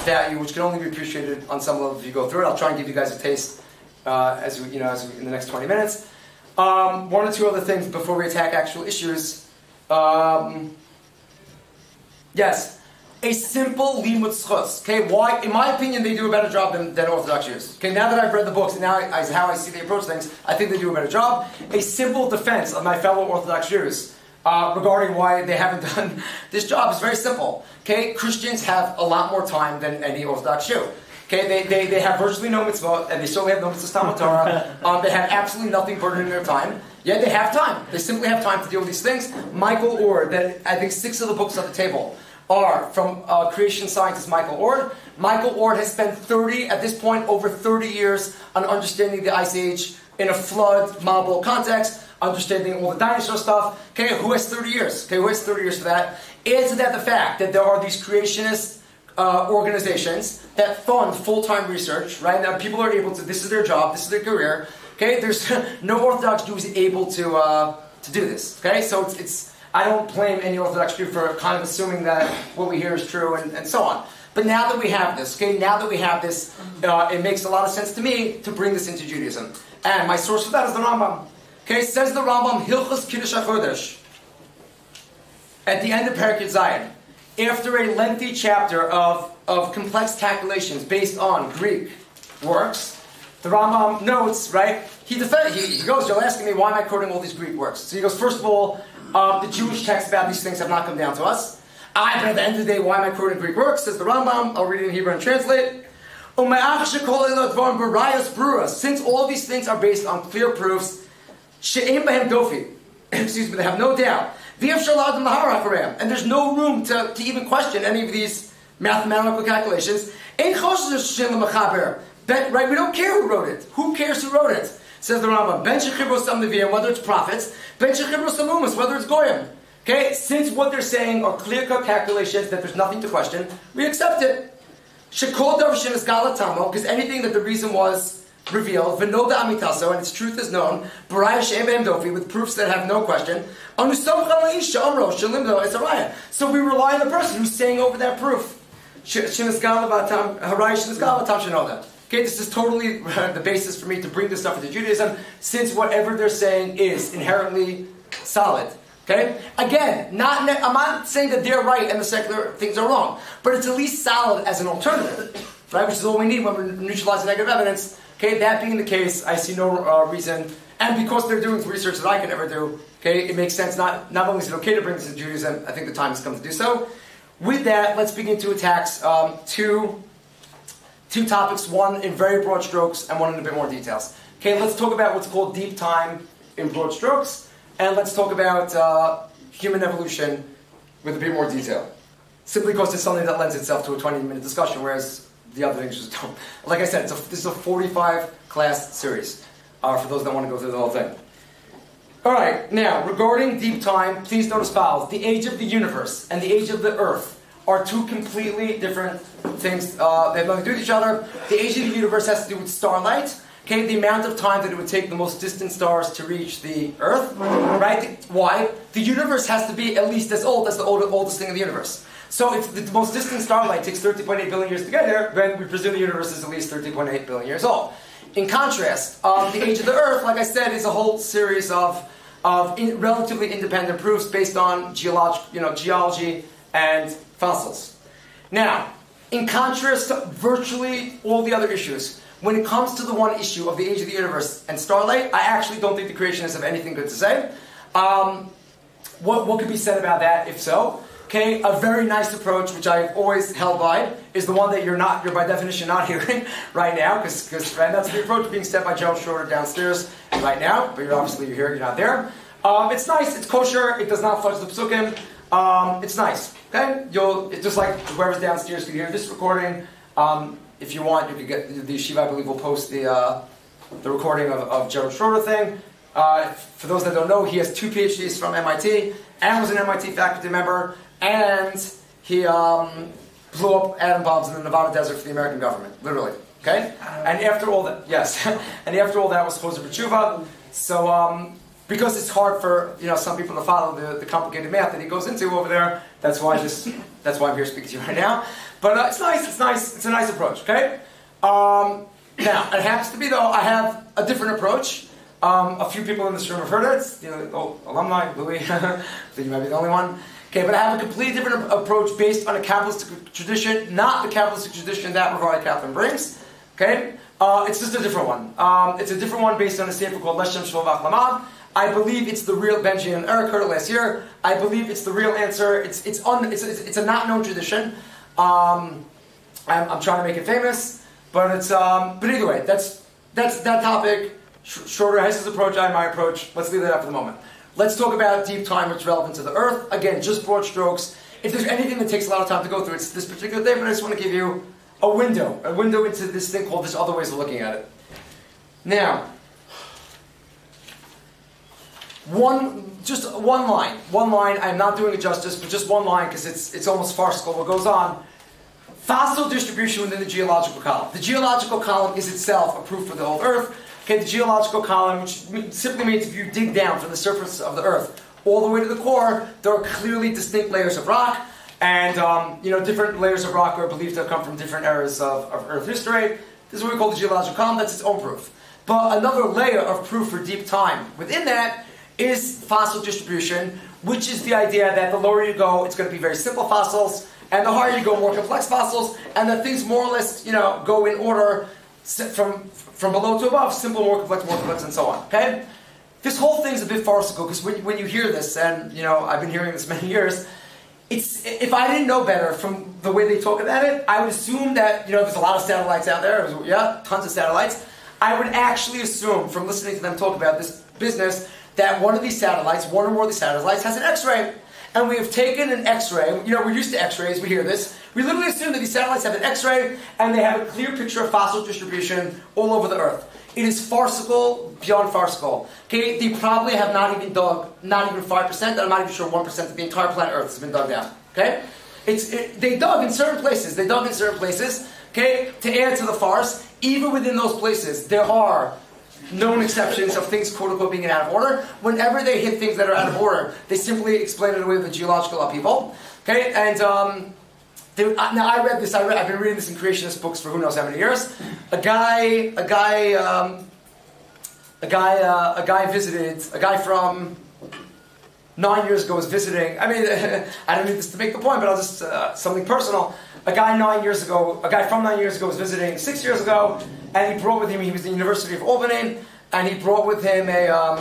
value, which can only be appreciated on some level if you go through it. I'll try and give you guys a taste as we in the next 20 minutes. One or two other things before we attack actual issues. Yes, a simple limud schus. Okay, why? In my opinion, they do a better job than Orthodox Jews. Okay, now that I've read the books and now how I see they approach things, I think they do a better job. A simple defense of my fellow Orthodox Jews regarding why they haven't done this job is very simple. Okay, Christians have a lot more time than any Orthodox Jew. Okay, they have virtually no mitzvah, and they certainly have no mitzvah Talmud Torah. They have absolutely nothing burdened in their time. Yet they have time. They simply have time to deal with these things. Michael Ord, that I think 6 of the books on the table are from creation scientist Michael Ord. Michael Ord has spent over 30 years on understanding the Ice Age in a flood, Mabul context, understanding all the dinosaur stuff. Okay, who has 30 years? Okay, who has 30 years for that? Add to that the fact that there are these creationist organizations that fund full-time research, right? Now people are able to, this is their job, this is their career. Okay, there's no Orthodox Jew is able to do this. Okay, so it's I don't blame any Orthodox Jew for kind of assuming that what we hear is true and so on. But now that we have this, it makes a lot of sense to me to bring this into Judaism. And my source for that is the Rambam. Okay, says the Rambam, Hilchos Kiddush HaChodesh, at the end of Perek Zayin, after a lengthy chapter of complex calculations based on Greek works, the Rambam notes, right, he goes, you're asking me why am I quoting all these Greek works? So he goes, first of all, the Jewish texts about these things have not come down to us. But at the end of the day, why am I quoting Greek works? Says the Rambam, I'll read it in Hebrew and translate. Since all of these things are based on clear proofs, they have no doubt. And there's no room to even question any of these mathematical calculations. Right? We don't care who wrote it. Who cares who wrote it? Says the Rambam, whether it's prophets, whether it's goyim. Okay, since what they're saying are clear-cut calculations that there's nothing to question, we accept it. Because anything that the reason was revealed, v'noda amitaso, and its truth is known, b'raya she'em be'em dofi, with proofs that have no question, anu somcha la'isha amro shelimdo etzaraya. So we rely on the person who's saying over that proof. Okay, this is totally the basis for me to bring this stuff into Judaism, since whatever they're saying is inherently solid. Okay? Again, I'm not saying that they're right and the secular things are wrong, but it's at least solid as an alternative, right? Which is all we need when we're neutralizing negative evidence. Okay, that being the case, I see no reason, and because they're doing research that I can never do, okay, it makes sense. Not only is it okay to bring this into Judaism, I think the time has come to do so. With that, let's begin to attack two topics, one in very broad strokes and one in a bit more details. Okay, let's talk about what's called deep time in broad strokes, and let's talk about human evolution with a bit more detail. Simply because it's something that lends itself to a 20-minute discussion, whereas the other things just don't. Like I said, this is a 45-class series for those that want to go through the whole thing. Alright, now, regarding deep time, please notice follows. The age of the universe and the age of the earth are two completely different things. They have nothing to do with each other. The age of the universe has to do with starlight. Okay, the amount of time that it would take the most distant stars to reach the Earth. Right? Why? The universe has to be at least as old as the oldest thing in the universe. So if the most distant starlight takes 13.8 billion years to get there, then we presume the universe is at least 13.8 billion years old. In contrast, the age of the Earth, like I said, is a whole series of relatively independent proofs based on geology and fossils. Now, in contrast to virtually all the other issues, when it comes to the one issue of the age of the universe and starlight, I actually don't think the creationists have anything good to say. What could be said about that, if so? Okay, a very nice approach, which I've always held by, is the one that you're by definition not hearing right now, because that's the approach being set by Gerald Schroeder downstairs right now, but you're here, you're not there. It's nice, it's kosher, it does not fudge the psukim, it's nice, okay? It's just like whoever's downstairs can hear this recording. If you want, you could get the yeshiva, I believe, will post the recording of Gerald Schroeder thing. For those that don't know, he has 2 PhDs from MIT, and was an MIT faculty member, and he blew up atom bombs in the Nevada desert for the American government, literally. Okay? And after all that, yes, and after all that was Choser B'Tshuva. So, because it's hard for some people to follow the complicated math that he goes into over there, that's why I'm here speaking to you right now. But it's nice, it's a nice approach, okay? Now, it happens to be, though, I have a different approach. A few people in this room have heard it. Alumni, Louis, I think you might be the only one. Okay, but I have a completely different approach based on a Kabbalistic tradition, not the Kabbalistic tradition that Rav Kaplan brings. Okay? It's just a different one. It's a different one based on a sefer called Leshem Shvov Achlamad. I believe it's the real, Benji and Eric heard it last year, I believe it's the real answer. It's a not known tradition. I'm trying to make it famous, but either way, that's that topic. Schroeder has his approach, I have my approach. Let's leave that up for the moment. Let's talk about deep time, which is relevant to the Earth. Again, just broad strokes. If there's anything that takes a lot of time to go through, it's this particular thing, but I just want to give you a window into this thing called, there's other ways of looking at it. Now, just one line. I'm not doing it justice, but just one line because it's almost farcical what goes on. Fossil distribution within the geological column. The geological column is itself a proof for the whole Earth. Okay, the geological column, which simply means if you dig down from the surface of the Earth all the way to the core, there are clearly distinct layers of rock, and different layers of rock are believed to have come from different eras of Earth history. This is what we call the geological column. That's its own proof. But another layer of proof for deep time within that is fossil distribution, which is the idea that the lower you go, it's going to be very simple fossils, and the higher you go, more complex fossils, and that things more or less, go in order from below to above, simple, more complex, and so on. Okay? This whole thing's a bit farcical, because when you hear this, and I've been hearing this many years, if I didn't know better from the way they talk about it, I would assume that, there's a lot of satellites out there, tons of satellites. I would actually assume, from listening to them talk about this business, that one or more of these satellites has an X-ray. And we have taken an X-ray, we're used to X-rays, we hear this. We literally assume that these satellites have an X-ray, and they have a clear picture of fossil distribution all over the Earth. It is farcical, beyond farcical. Okay, they probably have not even 5%, I'm not even sure 1% of the entire planet Earth has been dug down. Okay? They dug in certain places, Okay, to add to the farce, even within those places, there are known exceptions of things quote-unquote being out of order. Whenever they hit things that are out of order, they simply explain it away with the geological upheaval. Okay, and now I read this. I've been reading this in creationist books for who knows how many years. A guy from 9 years ago was visiting. I mean, I don't need this to make the point, but I'll just something personal. A guy from 9 years ago was visiting 6 years ago, and he brought with him. He was at the University of Albany, and he brought with him a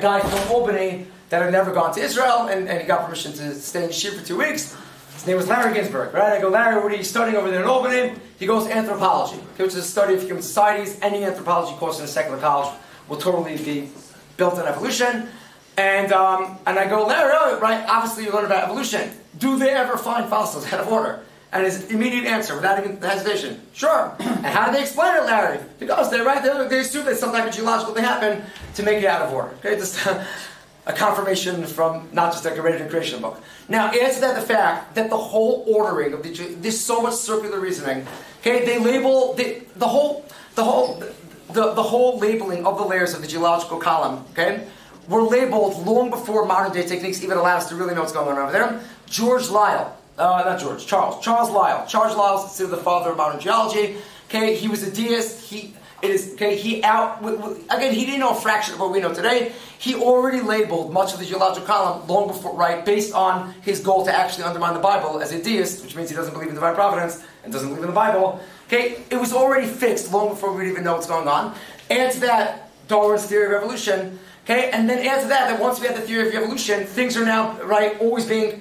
guy from Albany that had never gone to Israel, and he got permission to stay in Yeshiva for 2 weeks. His name was Larry Ginsberg, right? I go, Larry, what are you studying over there in Albany? He goes, anthropology, which is a study of human societies. Any anthropology course in a secular college will totally be built on evolution. And I go, Larry, oh, right, obviously you learn about evolution. Do they ever find fossils out of order? And his immediate answer, without even hesitation, sure. And how do they explain it, Larry? He goes, they assume that some type of geological thing happened to make it out of order. Okay, just a confirmation from not just a Radiometric creation book. Now, add to that the fact that the whole ordering of there's so much circular reasoning. Okay, they label the whole labeling of the layers of the geological column. Okay, were labeled long before modern day techniques even allowed us to really know what's going on over there. Charles Lyell. Charles Lyell. Charles Lyell is considered the father of modern geology. Okay, he was a deist. He didn't know a fraction of what we know today. He already labeled much of the geological column long before, right, based on his goal to actually undermine the Bible as a deist, which means he doesn't believe in divine providence and doesn't believe in the Bible. Okay, it was already fixed long before we even know what's going on. Add to that Darwin's theory of evolution. Okay, and then add to that once we have the theory of evolution, things are now, right, always being,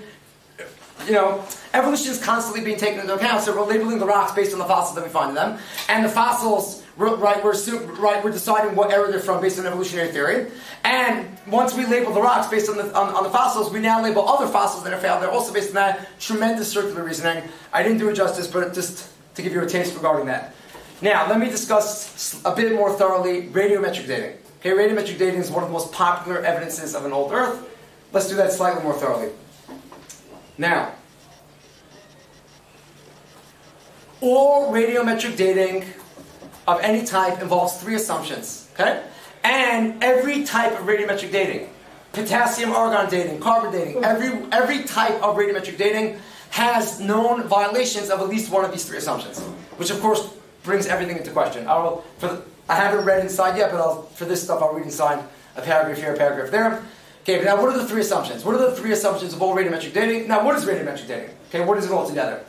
evolution is constantly being taken into account. So we're labeling the rocks based on the fossils that we find in them, and the fossils, we're deciding what era they're from based on evolutionary theory. And once we label the rocks based on the fossils, we now label other fossils that are found there also based on that tremendous circular reasoning. I didn't do it justice, but just to give you a taste regarding that. Now, let me discuss a bit more thoroughly radiometric dating. Okay, radiometric dating is one of the most popular evidences of an old Earth. Let's do that slightly more thoroughly. Now, all radiometric dating of any type involves 3 assumptions. Okay, and every type of radiometric dating, potassium-argon dating, carbon dating, every type of radiometric dating has known violations of at least one of these 3 assumptions, which of course brings everything into question. I haven't read inside yet, but for this stuff I'll read inside a paragraph here, a paragraph there. Okay, but now what are the 3 assumptions? What are the 3 assumptions of all radiometric dating? Now, what is radiometric dating? Okay, what is it all together?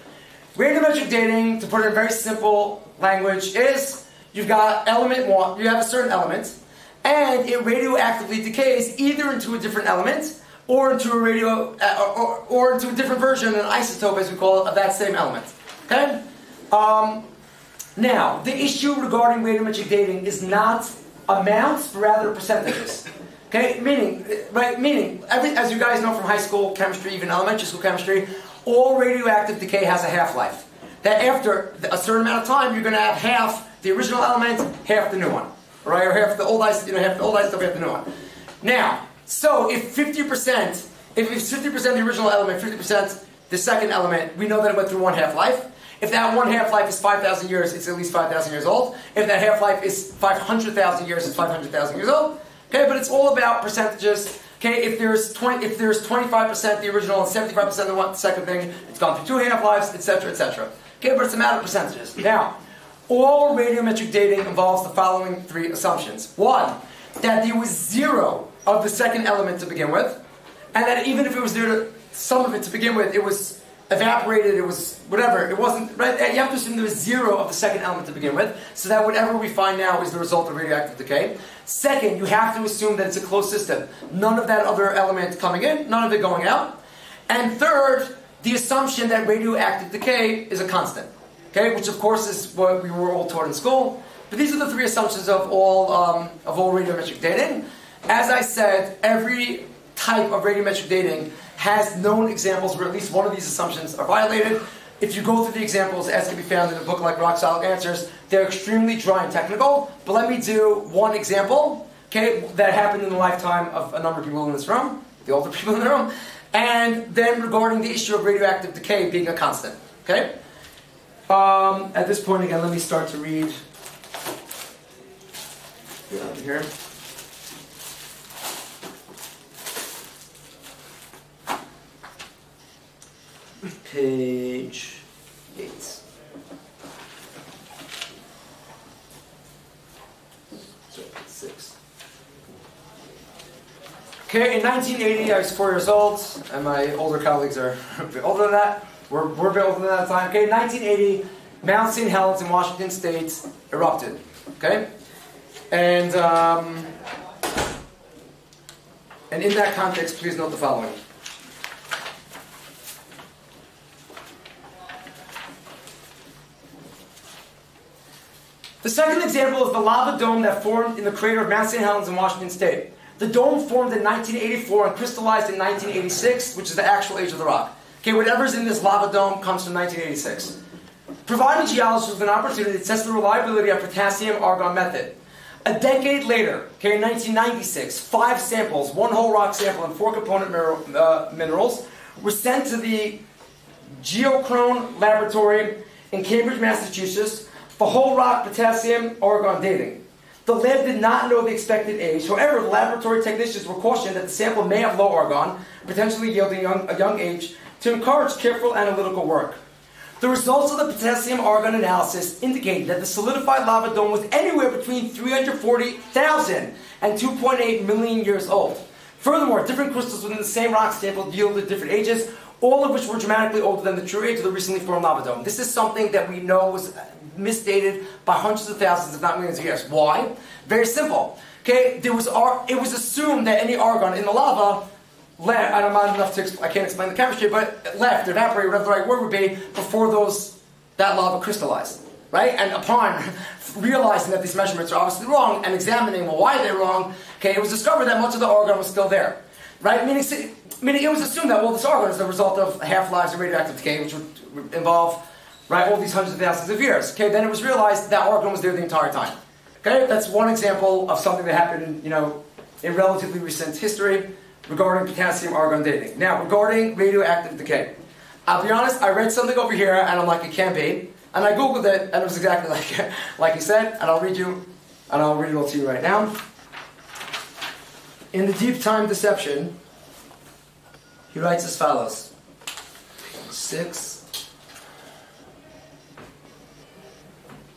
Radiometric dating, to put it in very simple language, is you've got element 1, you have a certain element, and it radioactively decays either into a different element or into a or into a different version, an isotope as we call it, of that same element. Okay? Now, the issue regarding radiometric dating is not amounts, but rather percentages. Okay? Meaning, as you guys know from high school chemistry, even elementary school chemistry, all radioactive decay has a half-life. That after a certain amount of time, you're going to have half the original element, half the new one. Right? Or half the old isotope, half the new one. Now, so if 50%, if it's 50% the original element, 50% the second element, we know that it went through one half-life. If that one half-life is 5,000 years, it's at least 5,000 years old. If that half-life is 500,000 years, it's 500,000 years old. Okay, but it's all about percentages. Okay, if there's 25% the original and 75% the second thing, it's gone through 2 half-lives, etc., etc. Okay, but it's a matter of percentages. Now, all radiometric dating involves the following 3 assumptions. 1, that there was 0 of the second element to begin with, and that even if it was there, some of it to begin with, it was evaporated, it was whatever, it wasn't, right? You have to assume there was 0 of the second element to begin with, so that whatever we find now is the result of radioactive decay. Second, you have to assume that it's a closed system. None of that other element coming in, none of it going out. And third, the assumption that radioactive decay is a constant. Okay, which of course is what we were all taught in school. But these are the 3 assumptions of all radiometric dating. As I said, every type of radiometric dating has known examples where at least one of these assumptions are violated. If you go through the examples, as can be found in a book like Rock Solid Answers, they're extremely dry and technical. But let me do one example, okay, that happened in the lifetime of a number of people in this room, the older people in the room, and then regarding the issue of radioactive decay being a constant. Okay. At this point, again, let me start to read. Here. Page 8. Sorry, 6. Okay, in 1980, I was 4 years old, and my older colleagues are a bit older than that. We're a bit older than that time. Okay, in 1980, Mount St. Helens in Washington State erupted. Okay, and in that context, please note the following. The second example is the lava dome that formed in the crater of Mount St. Helens in Washington State. The dome formed in 1984 and crystallized in 1986, which is the actual age of the rock. Okay, whatever's in this lava dome comes from 1986. Providing geologists with an opportunity to test the reliability of potassium-argon method. A decade later, okay, in 1996, 5 samples, 1 whole rock sample and 4 component minerals, were sent to the Geology laboratory in Cambridge, Massachusetts, for whole rock potassium-argon dating. The lab did not know the expected age. However, the laboratory technicians were cautioned that the sample may have low argon, potentially yielding a young age, to encourage careful analytical work. The results of the potassium-argon analysis indicated that the solidified lava dome was anywhere between 340,000 and 2.8 million years old. Furthermore, different crystals within the same rock sample yielded different ages, all of which were dramatically older than the true age of the recently formed lava dome. This is something that we know was misdated by hundreds of thousands, if not millions of years. Why? Very simple. Okay, it was assumed that any argon in the lava left. I'm not enough to I can't explain the chemistry, but left, evaporated, whatever the right word would be, before that lava crystallized. Right? And upon realizing that these measurements are obviously wrong and examining why they're wrong, okay, it was discovered that much of the argon was still there. Right? Meaning it was assumed that, well, this argon is the result of half-lives and radioactive decay, which would involve, right, all these hundreds of thousands of years. Okay, then it was realized that argon was there the entire time. Okay, that's one example of something that happened, in relatively recent history regarding potassium-argon dating. Now, regarding radioactive decay. I'll be honest, I read something over here, and I'm like, it can't be. And I Googled it, and it was exactly like he said, and I'll read it all to you right now. In The Deep Time Deception, he writes as follows. 6,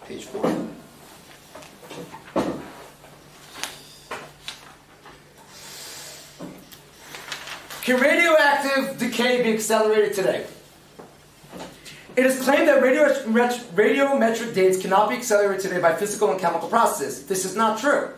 page 4. Can radioactive decay be accelerated today? It is claimed that radiometric dates cannot be accelerated today by physical and chemical processes. This is not true.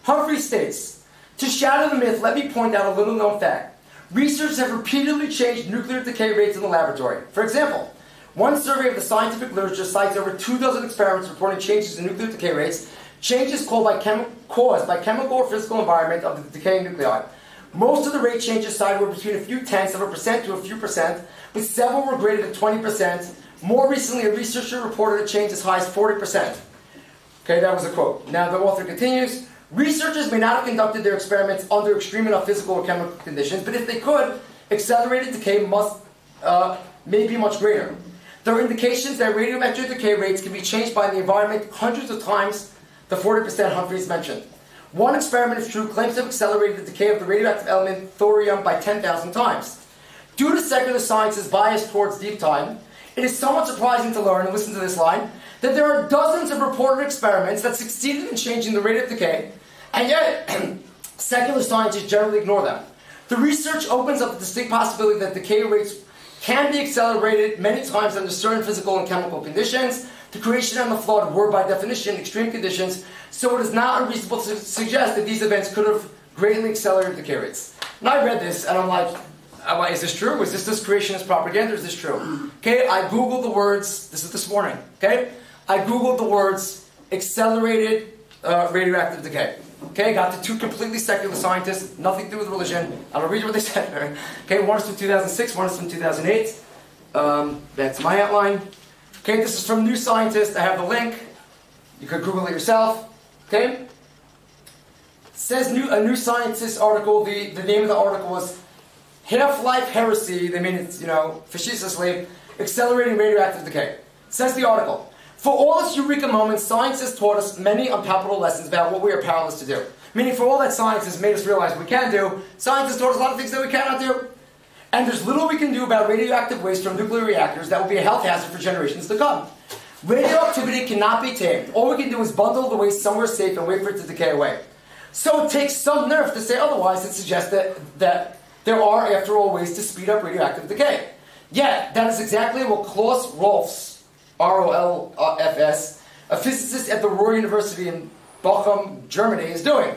Humphrey states, to shatter the myth, let me point out a little known fact. Researchers have repeatedly changed nuclear decay rates in the laboratory. For example, one survey of the scientific literature cites over 24 experiments reporting changes in nuclear decay rates, changes caused by chemical or physical environment of the decaying nuclei. Most of the rate changes cited were between a few tenths of a percent to a few percent, but several were greater than 20%. More recently, a researcher reported a change as high as 40%. Okay, that was a quote. Now the author continues, researchers may not have conducted their experiments under extreme enough physical or chemical conditions, but if they could, accelerated decay may be much greater. There are indications that radiometric decay rates can be changed by the environment hundreds of times the 40% Humphreys mentioned. One experiment, if true, claims to have accelerated the decay of the radioactive element thorium by 10,000 times. Due to secular science's bias towards deep time, it is somewhat surprising to learn, and listen to this line, that there are dozens of reported experiments that succeeded in changing the rate of decay, and yet secular scientists generally ignore them. The research opens up the distinct possibility that decay rates can be accelerated many times under certain physical and chemical conditions. The creation and the flood were, by definition, extreme conditions, so it is not unreasonable to suggest that these events could have greatly accelerated decay rates. And I read this, and I'm like, is this true? Is this creationist propaganda, or is this true? Okay, I Googled the words, this is this morning, okay? I Googled the words, accelerated radioactive decay. Okay, got to 2 completely secular scientists, nothing to do with religion. I'll read you what they said. Okay, one is from 2006, one is from 2008. That's my outline. Okay, this is from New Scientist. I have the link. You could Google it yourself. Okay? It says a New Scientist article. The name of the article was Half-Life Heresy. They mean it's, facetiously, accelerating radioactive decay. Says the article, for all its eureka moments, science has taught us many unpalatable lessons about what we are powerless to do. Meaning, for all that science has made us realize we can do, science has taught us a lot of things that we cannot do. And there's little we can do about radioactive waste from nuclear reactors that will be a health hazard for generations to come. Radioactivity cannot be tamed. All we can do is bundle the waste somewhere safe and wait for it to decay away. So it takes some nerve to say otherwise and suggest that there are, after all, ways to speed up radioactive decay. Yet, that is exactly what Klaus Rolfs, R-O-L-F-S, a physicist at the Ruhr University in Bochum, Germany, is doing.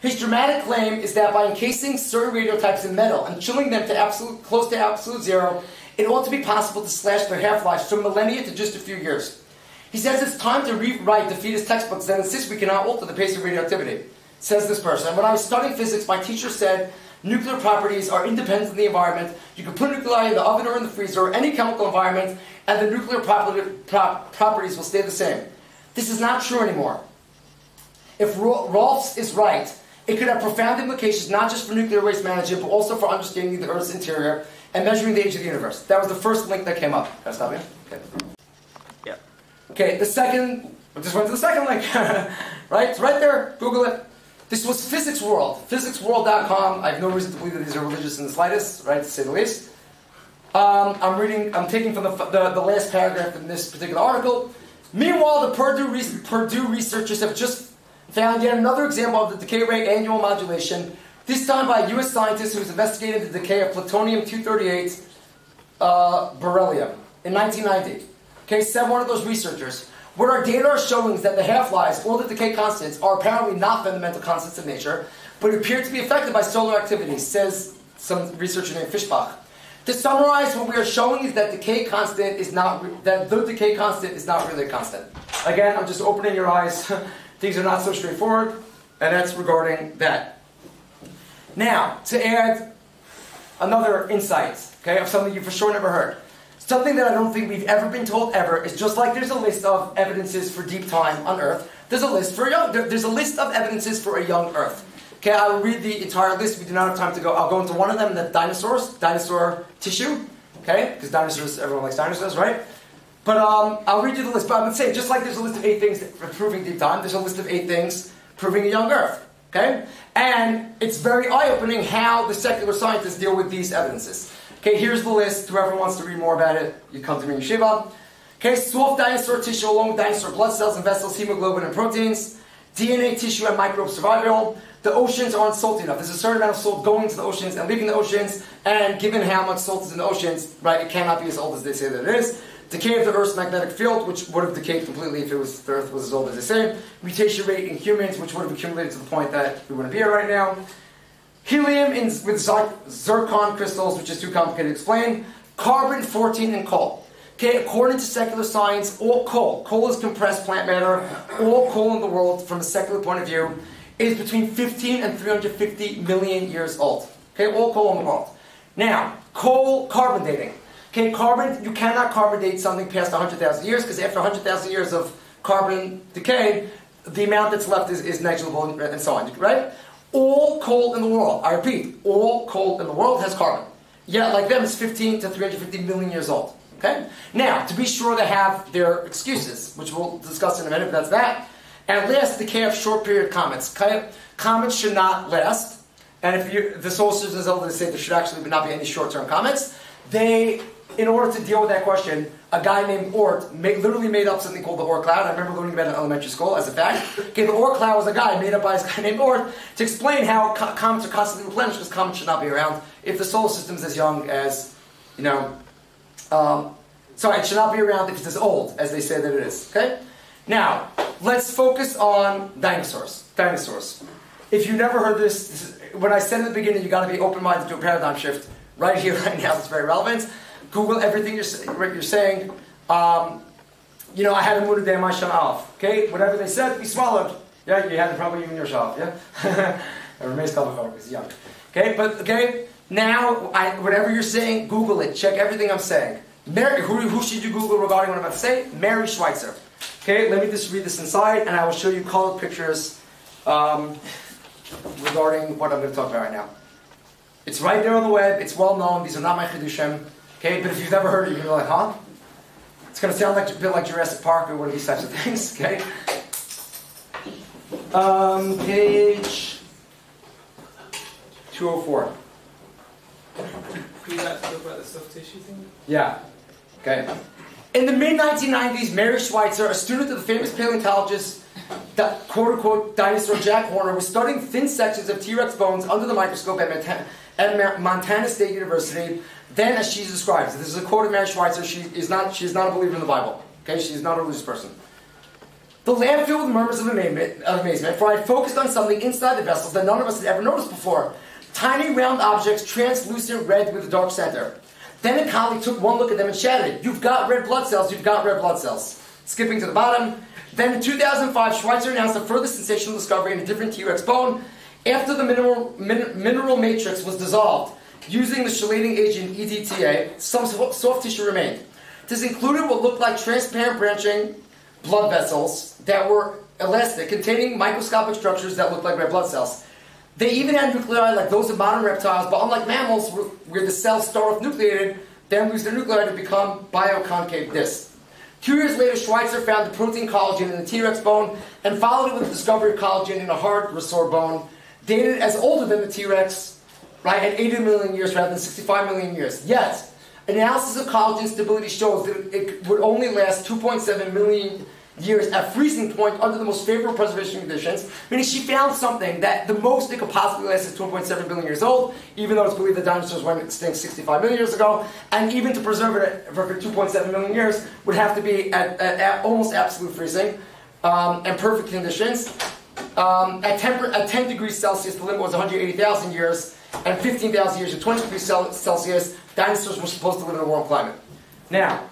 His dramatic claim is that by encasing certain radiotypes in metal and chilling them to close to absolute zero, it ought to be possible to slash their half-lives from millennia to just a few years. He says it's time to rewrite the defeatist textbooks that insist we cannot alter the pace of radioactivity. Says this person. And when I was studying physics, my teacher said nuclear properties are independent of the environment. You can put nuclei in the oven or in the freezer or any chemical environment, and the nuclear properties will stay the same. This is not true anymore. If Rolfs is right, it could have profound implications not just for nuclear waste management, but also for understanding the Earth's interior and measuring the age of the universe. That was the first link that came up. Can I stop here? Okay. Yeah. Okay, the second, I just went to the second link. Right? It's right there. Google it. This was Physics World. PhysicsWorld.com. I have no reason to believe that these are religious in the slightest, right, to say the least. I'm taking from the last paragraph in this particular article. Meanwhile, the Purdue researchers have just found yet another example of the decay rate annual modulation, this time by a U.S. scientist who was investigating the decay of plutonium-238 beryllium in 1990. Okay, said one of those researchers. What our data are showing is that the half-lives, or the decay constants, are apparently not fundamental constants of nature, but appear to be affected by solar activity, says some researcher named Fischbach. To summarize, what we are showing is that the decay constant is not really a constant. Again, I'm just opening your eyes. Things are not so straightforward, and that's regarding that. Now, to add another insight, okay, of something you for sure never heard. Something that I don't think we've ever been told ever is just like there's a list of evidences for deep time on Earth, there's a list of evidences for a young Earth. Okay, I will read the entire list. We do not have time to go. I'll go into one of them, the dinosaur tissue. Okay, because dinosaurs, everyone likes dinosaurs, right? But I'll read you the list. But I would say, just like there's a list of 8 things proving deep time, there's a list of 8 things proving a young Earth. Okay, and it's very eye-opening how the secular scientists deal with these evidences. Okay, here's the list. Whoever wants to read more about it, you come to me in Yeshiva. Okay, soft dinosaur tissue along with dinosaur blood cells and vessels, hemoglobin and proteins, DNA, tissue, and microbe survival. The oceans aren't salty enough. There's a certain amount of salt going to the oceans and leaving the oceans, and given how much salt is in the oceans, right, it cannot be as old as they say that it is. Decay of the Earth's magnetic field, which would have decayed completely if the Earth was as old as they say. Mutation rate in humans, which would have accumulated to the point that we wouldn't be here right now. Helium with zircon crystals, which is too complicated to explain. Carbon-14 and coal. Okay, according to secular science, all coal is compressed plant matter, all coal in the world, from a secular point of view, is between 15 and 350 million years old. Okay, all coal in the world. Now, carbon dating. Okay, you cannot carbon date something past 100,000 years, because after 100,000 years of carbon decay, the amount that's left is negligible and so on, right? All coal in the world, I repeat, all coal in the world has carbon. Yet, like them, it's 15 to 350 million years old. Okay? Now, to be sure they have their excuses, which we'll discuss in a minute, but that's that. And last, decay of short period comets. Comets should not last. And if the solar system is able to say there should actually not be any short-term comets, in order to deal with that question, a guy named Oort literally made up something called the Oort cloud. I remember learning about it in elementary school as a fact. Okay, the Oort cloud was a guy made up by this guy named Oort to explain how comets are constantly replenished, because comets should not be around if the solar system is as young as, it should not be around if it's as old as they say that it is. Okay? Now, let's focus on dinosaurs. If you've never heard this, when I said in the beginning, you've got to be open-minded to a paradigm shift. Right here, right now, it's very relevant. Google everything you're saying. I had Emunah day in my Shana. Okay, whatever they said, we swallowed. Yeah, you had it probably even your Shana. Yeah, it remains covered because young. Okay, now whatever you're saying, Google it. Check everything I'm saying. Who should you Google regarding what I'm about to say? Mary Schweitzer. Okay, let me just read this inside, and I will show you colored pictures regarding what I'm going to talk about right now. It's right there on the web. It's well known. These are not my chidushim. Okay, but if you've never heard it, you're going to be like, huh? It's going to sound like a bit like Jurassic Park or one of these types of things, okay? Page 204. Can you like to talk about the soft tissue thing? Yeah. Okay. In the mid-1990s, Mary Schweitzer, a student of the famous paleontologist, quote-unquote, dinosaur Jack Horner, was studying thin sections of T-Rex bones under the microscope at Montana State University. Then, as she describes, this is a quote of Mary Schweitzer, she is not a believer in the Bible. Okay, she's not a religious person. The lab filled with murmurs of amazement, for I had focused on something inside the vessels that none of us had ever noticed before. Tiny round objects, translucent red with a dark center. Then a colleague took one look at them and shouted, "You've got red blood cells, you've got red blood cells." Skipping to the bottom. Then in 2005, Schweitzer announced a further sensational discovery in a different T-Rex bone after the mineral matrix was dissolved. Using the chelating agent EDTA, some soft tissue remained. This included what looked like transparent branching blood vessels that were elastic, containing microscopic structures that looked like red blood cells. They even had nuclei like those of modern reptiles, but unlike mammals, where the cells start off nucleated, then lose their nuclei to become bioconcave discs. 2 years later, Schweitzer found the protein collagen in the T-Rex bone and followed it with the discovery of collagen in a hard ressort bone, dated as older than the T-Rex, right, at 80 million years rather than 65 million years. Yet, analysis of collagen stability shows that it would only last 2.7 million years at freezing point under the most favorable preservation conditions, meaning she found something that the most it could possibly last is 2.7 billion years old, even though it's believed that dinosaurs went extinct 65 million years ago, and even to preserve it for 2.7 million years would have to be at almost absolute freezing and perfect conditions. At 10 degrees Celsius, the limit was 180,000 years, and 15,000 years at 20 degrees Celsius, dinosaurs were supposed to live in a warm climate. Now,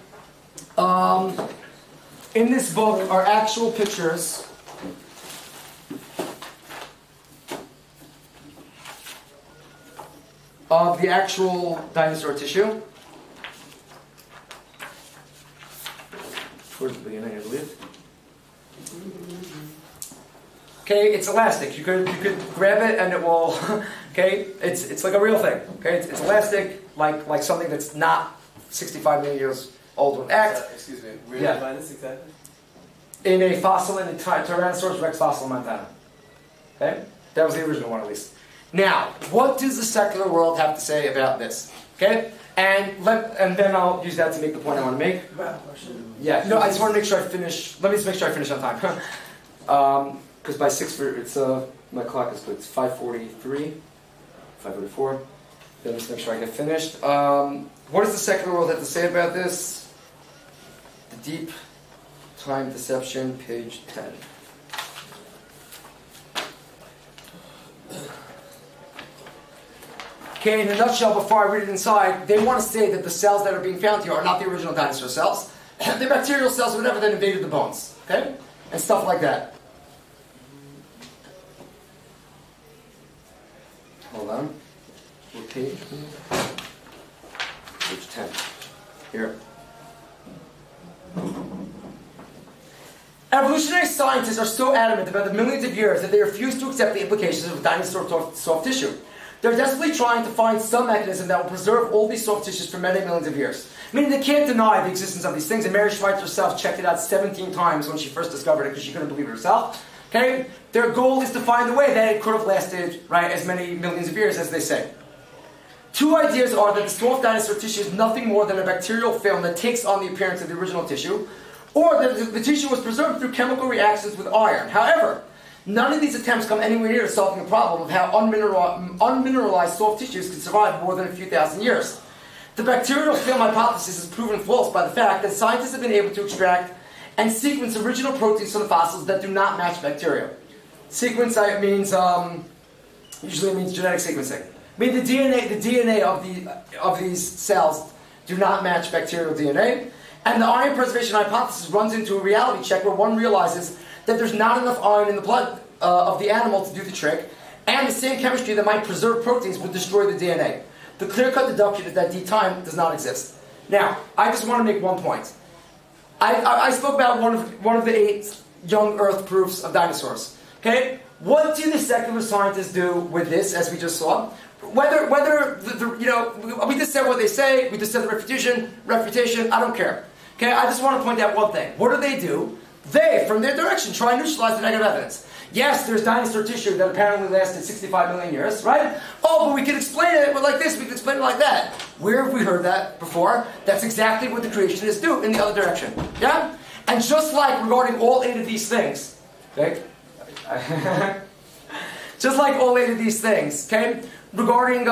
in this book are actual pictures of the actual dinosaur tissue. Towards the beginning, I believe. Okay, it's elastic. You could grab it and it will. Okay, it's like a real thing. Okay, it's elastic, like something that's not 65 million years old would act. Excuse me, where did you find this exactly? In a fossil in the Tyrannosaurus Rex fossil in Montana. Okay, that was the original one at least. Now, what does the secular world have to say about this? Okay, and then I'll use that to make the point I want to make. Yeah, no, I just want to make sure I finish. Let me just make sure I finish on time. Because by 6, it's my clock is good. It's 5:43, 5:44. Then just make sure I get finished. What does the secular world have to say about this? The deep time deception, page 10. Okay, in a nutshell, before I read it inside, they want to say that the cells that are being found here are not the original dinosaur cells. They're bacterial cells, whatever, that invaded the bones. Okay? And stuff like that. Hold on. What page? Page 10. Here. Evolutionary scientists are so adamant about the millions of years that they refuse to accept the implications of dinosaur soft tissue. They're desperately trying to find some mechanism that will preserve all these soft tissues for many millions of years. Meaning they can't deny the existence of these things, and Mary Schweitzer herself checked it out 17 times when she first discovered it because she couldn't believe it herself. Okay? Their goal is to find a way that it could have lasted, right, as many millions of years as they say. Two ideas are that the soft dinosaur tissue is nothing more than a bacterial film that takes on the appearance of the original tissue, or that the tissue was preserved through chemical reactions with iron. However, none of these attempts come anywhere near solving the problem of how unmineralized soft tissues can survive more than a few thousand years. The bacterial film hypothesis is proven false by the fact that scientists have been able to extract and sequence original proteins from the fossils that do not match bacteria. Sequence usually means genetic sequencing. I mean the DNA of these cells do not match bacterial DNA, and the iron preservation hypothesis runs into a reality check where one realizes that there's not enough iron in the blood of the animal to do the trick, and the same chemistry that might preserve proteins would destroy the DNA. The clear-cut deduction is that D-time does not exist. Now, I just want to make one point. I spoke about one of the 8 young Earth proofs of dinosaurs. Okay, what do the secular scientists do with this, as we just saw? Whether we just said what they say, we just said the refutation. I don't care. Okay, I just want to point out one thing. What do? They, from their direction, try and neutralize the negative evidence. Yes, there's dinosaur tissue that apparently lasted 65 million years, right? Oh, but we can explain it like this, we can explain it like that. Where have we heard that before? That's exactly what the creationists do in the other direction. Yeah? And just like regarding all 8 of these things, okay? Just like all 8 of these things, okay? Regarding,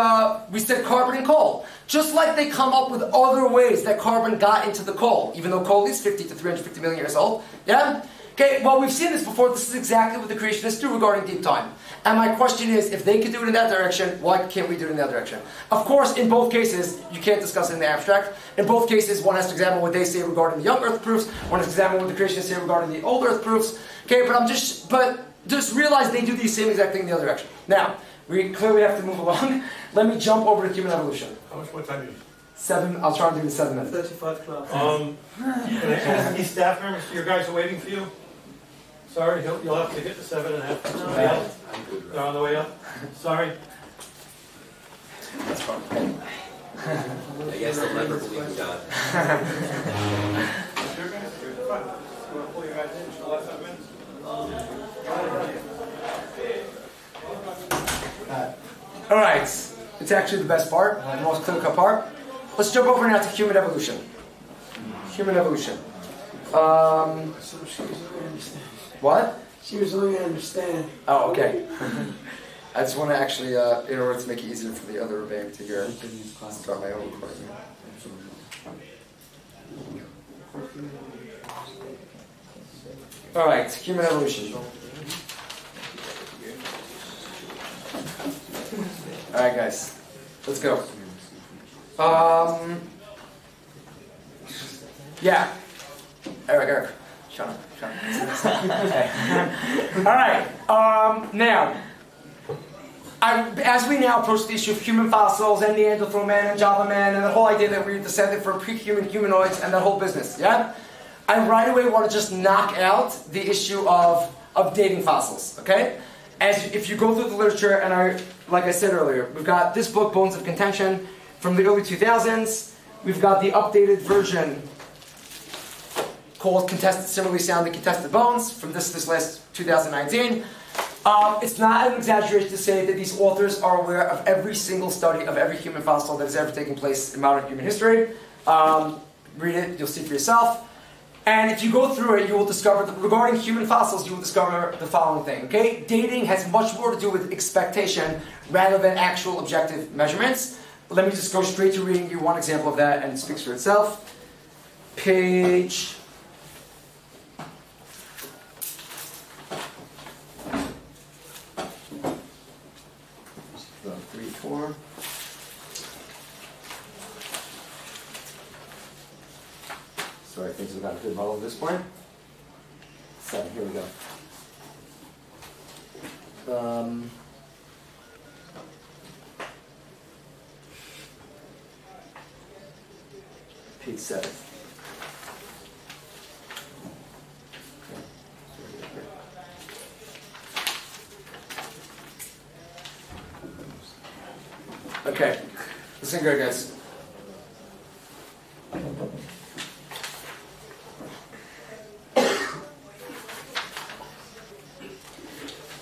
we said carbon and coal. Just like they come up with other ways that carbon got into the coal, even though coal is 50 to 350 million years old. Yeah? Okay, well, we've seen this before. This is exactly what the creationists do regarding deep time. And my question is, if they could do it in that direction, why can't we do it in that direction? Of course, in both cases, you can't discuss it in the abstract. In both cases, one has to examine what they say regarding the young Earth proofs. One has to examine what the creationists say regarding the old Earth proofs. Okay, but just realize they do the same exact thing in the other direction. Now, we clearly have to move along. Let me jump over to human evolution. How much more time do you need? 7, I'll try and do it in 7 minutes. 35 class. Can I ask these staff members, your guys are waiting for you? Sorry, you'll have to get to 7.5. Somebody else? They're on the way up. Sorry. That's fine. I guess they'll never believe in God. Pull your guys in for the last 7 minutes. Alright, it's actually the best part, the most clear-cut part. Let's jump over now to human evolution. Human evolution. What? She was only going to understand. Oh, okay. I just want to actually, in order to make it easier for the other rebbeim to hear, start my own recording. Alright, human evolution. Alright guys, let's go. Yeah. Eric. Shut up. Alright, now, as we now approach the issue of human fossils and Neanderthal man and Java man and the whole idea that we're descended from pre-human humanoids and that whole business, yeah? I right away want to just knock out the issue of dating fossils, okay? If you go through the literature, and like I said earlier, we've got this book, Bones of Contention, from the early 2000s. We've got the updated version called Similarly Sounding Contested Bones from this last 2019. It's not an exaggeration to say that these authors are aware of every single study of every human fossil that has ever taken place in modern human history. Read it, you'll see for yourself. And if you go through it, you will discover that regarding human fossils, you will discover the following thing, okay? Dating has much more to do with expectation rather than actual objective measurements. Let me just go straight to reading you one example of that, and it speaks for itself. Page... Three, 4. Sorry, things have got a good model at this point. 7, here we go. Page 7. Okay, listen good, guys.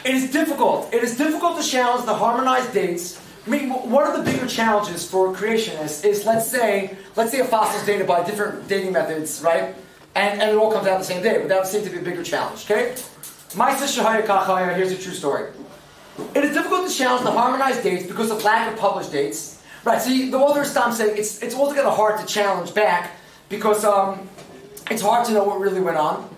It is difficult. It is difficult to challenge the harmonized dates. I mean, one of the bigger challenges for creationists is, let's say a fossil is dated by different dating methods, right? And it all comes out the same day, but that would seem to be a bigger challenge, okay? Maisa Shahaya Kachaya, here's a true story. It is difficult to challenge the harmonized dates because of lack of published dates. Right, so the author is saying it's altogether hard to challenge back because it's hard to know what really went on.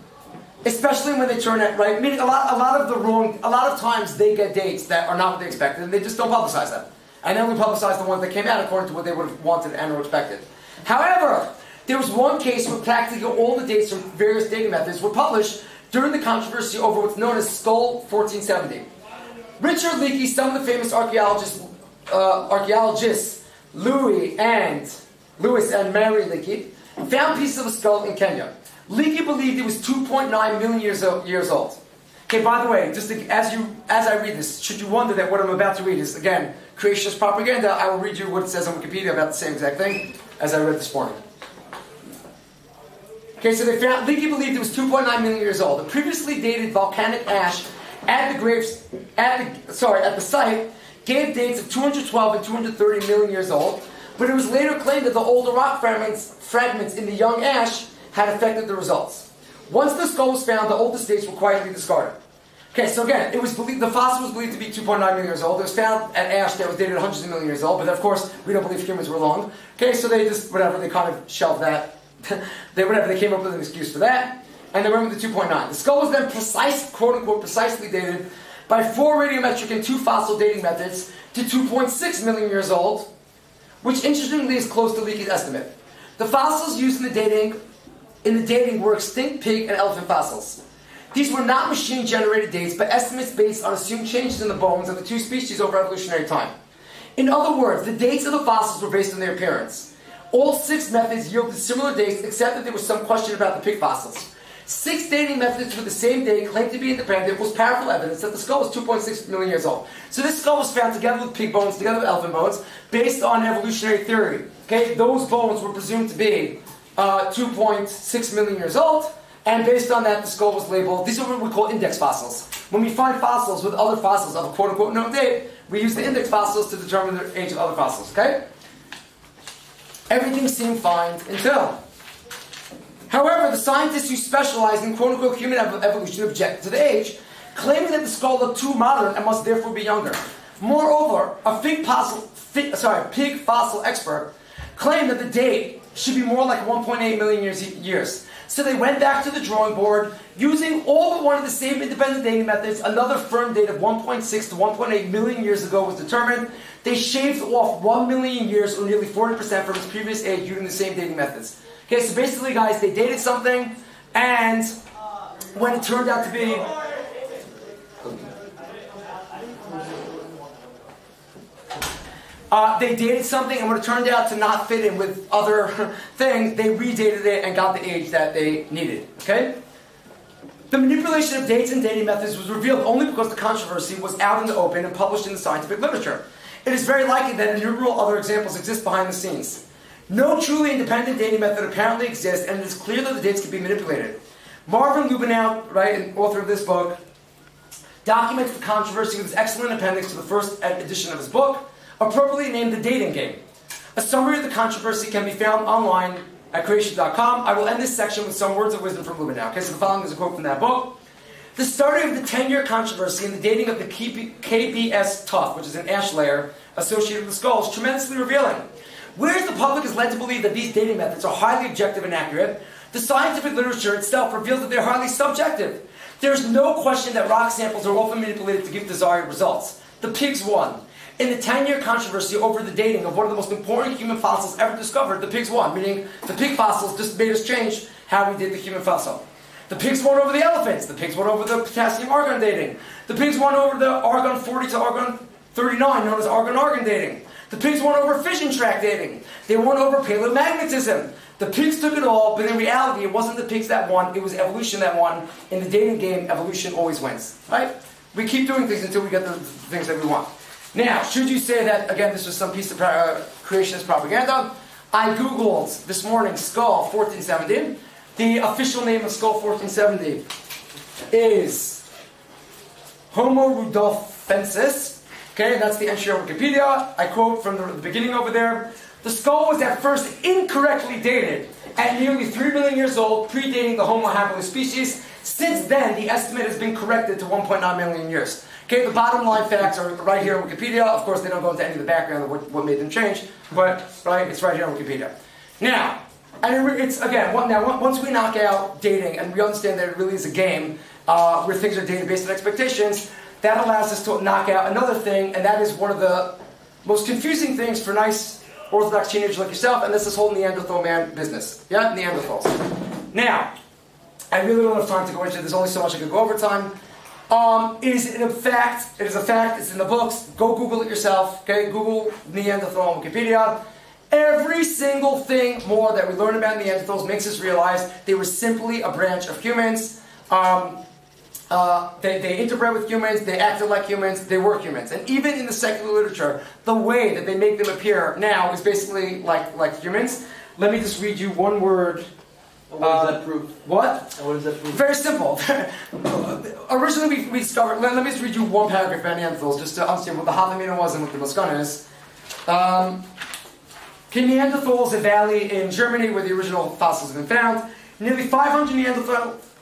Especially when they turn it, right? Meaning a lot of times they get dates that are not what they expected and they just don't publicize them. And they only publicize the ones that came out according to what they would have wanted and or expected. However, there was one case where practically all the dates from various dating methods were published during the controversy over what's known as Skull 1470. Richard Leakey, some of the famous archaeologists, Lewis and Mary Leakey, found pieces of a skull in Kenya. Leakey believed it was 2.9 million years old. Okay, by the way, just as I read this, should you wonder that what I'm about to read is, again, creationist propaganda, I will read you what it says on Wikipedia about the same exact thing as I read this morning. Okay, so they found, Leakey believed it was 2.9 million years old. The previously dated volcanic ash at the site gave dates of 212 and 230 million years old, but it was later claimed that the older rock fragments in the young ash had affected the results. Once the skull was found, the oldest dates were quietly discarded. Okay, so again, it was believed, the fossil was believed to be 2.9 million years old. It was found at ash that was dated hundreds of million years old, but of course, we don't believe humans were long. Okay, so they just, they kind of shelved that. They came up with an excuse for that, and they went with the 2.9. The skull was then quote-unquote, precisely dated by 4 radiometric and 2 fossil dating methods to 2.6 million years old, which interestingly is close to Leakey's estimate. The fossils used in the dating were extinct pig and elephant fossils. These were not machine-generated dates, but estimates based on assumed changes in the bones of the 2 species over evolutionary time. In other words, the dates of the fossils were based on their appearance. All 6 methods yielded similar dates, except that there was some question about the pig fossils. 6 dating methods with the same date claimed to be independent was powerful evidence that the skull was 2.6 million years old. So this skull was found together with pig bones, together with elephant bones, based on evolutionary theory. Okay, those bones were presumed to be 2.6 million years old, and based on that, the skull was labeled. These are what we call index fossils. When we find fossils with other fossils of a quote-unquote known date, we use the index fossils to determine the age of other fossils. Okay. Everything seemed fine until. However, the scientists who specialize in quote-unquote human evolution objected to the age, claiming that the skull looked too modern and must therefore be younger. Moreover, a pig fossil expert claimed that the date should be more like 1.8 million years. So they went back to the drawing board, using all but one of the same independent dating methods. Another firm date of 1.6 to 1.8 million years ago was determined. They shaved off 1 million years, or nearly 40% from its previous age, using the same dating methods. Okay, so basically, guys, they dated something, and when it turned out to be... they dated something, and when it turned out to not fit in with other things, they redated it and got the age that they needed. Okay? The manipulation of dates and dating methods was revealed only because the controversy was out in the open and published in the scientific literature. It is very likely that innumerable other examples exist behind the scenes. No truly independent dating method apparently exists, and it is clear that the dates can be manipulated. Marvin Lubenow, right, author of this book, documents the controversy with his excellent appendix to the first edition of his book, appropriately named The Dating Game. A summary of the controversy can be found online at creation.com. I will end this section with some words of wisdom from Lubenow. Okay, so the following is a quote from that book. The study of the 10-year controversy in the dating of the KBS tuff, which is an ash layer associated with the skull, is tremendously revealing. Whereas the public is led to believe that these dating methods are highly objective and accurate, the scientific literature itself reveals that they're highly subjective. There's no question that rock samples are often manipulated to give desired results. The pigs won. In the 10-year controversy over the dating of one of the most important human fossils ever discovered, the pigs won, meaning the pig fossils just made us change how we did the human fossil. The pigs won over the elephants. The pigs won over the potassium-argon dating. The pigs won over the argon 40 to argon 39, known as argon-argon dating. The pigs won over fission track dating. They won over paleomagnetism. The pigs took it all, but in reality, it wasn't the pigs that won, it was evolution that won. In the dating game, evolution always wins. Right? We keep doing things until we get the things that we want. Now, should you say that, again, this was some piece of creationist propaganda, I Googled this morning Skull 1470. The official name of Skull 1470 is Homo Rudolfensis. Okay, that's the entry on Wikipedia. I quote from the beginning over there. The skull was at first incorrectly dated at nearly 3 million years old, predating the Homo habilis species. Since then, the estimate has been corrected to 1.9 million years. Okay, the bottom line facts are right here on Wikipedia. Of course, they don't go into any of the background of what made them change, but right, it's right here on Wikipedia. Now, and it's again, once we knock out dating and we understand that it really is a game where things are dated based on expectations, that allows us to knock out another thing, and that is one of the most confusing things for nice Orthodox teenagers like yourself, and that's this whole Neanderthal man business. Yeah, Neanderthals. Now, I really don't have time to go into it. There's only so much I could go over time. It is a fact, it's in the books. Go Google it yourself. Okay, Google Neanderthal on Wikipedia. Every single thing more that we learn about Neanderthals makes us realize they were simply a branch of humans. They interbred with humans, they acted like humans, they were humans. And even in the secular literature, the way that they make them appear now is basically like humans. Let me just read you one word What does that prove? What? And what does that prove? Very simple. Originally, we discovered. Let me just read you one paragraph about Neanderthals just to understand what the Havamina was and what the Maskana is. Neanderthals, a valley in Germany where the original fossils have been found. Nearly 500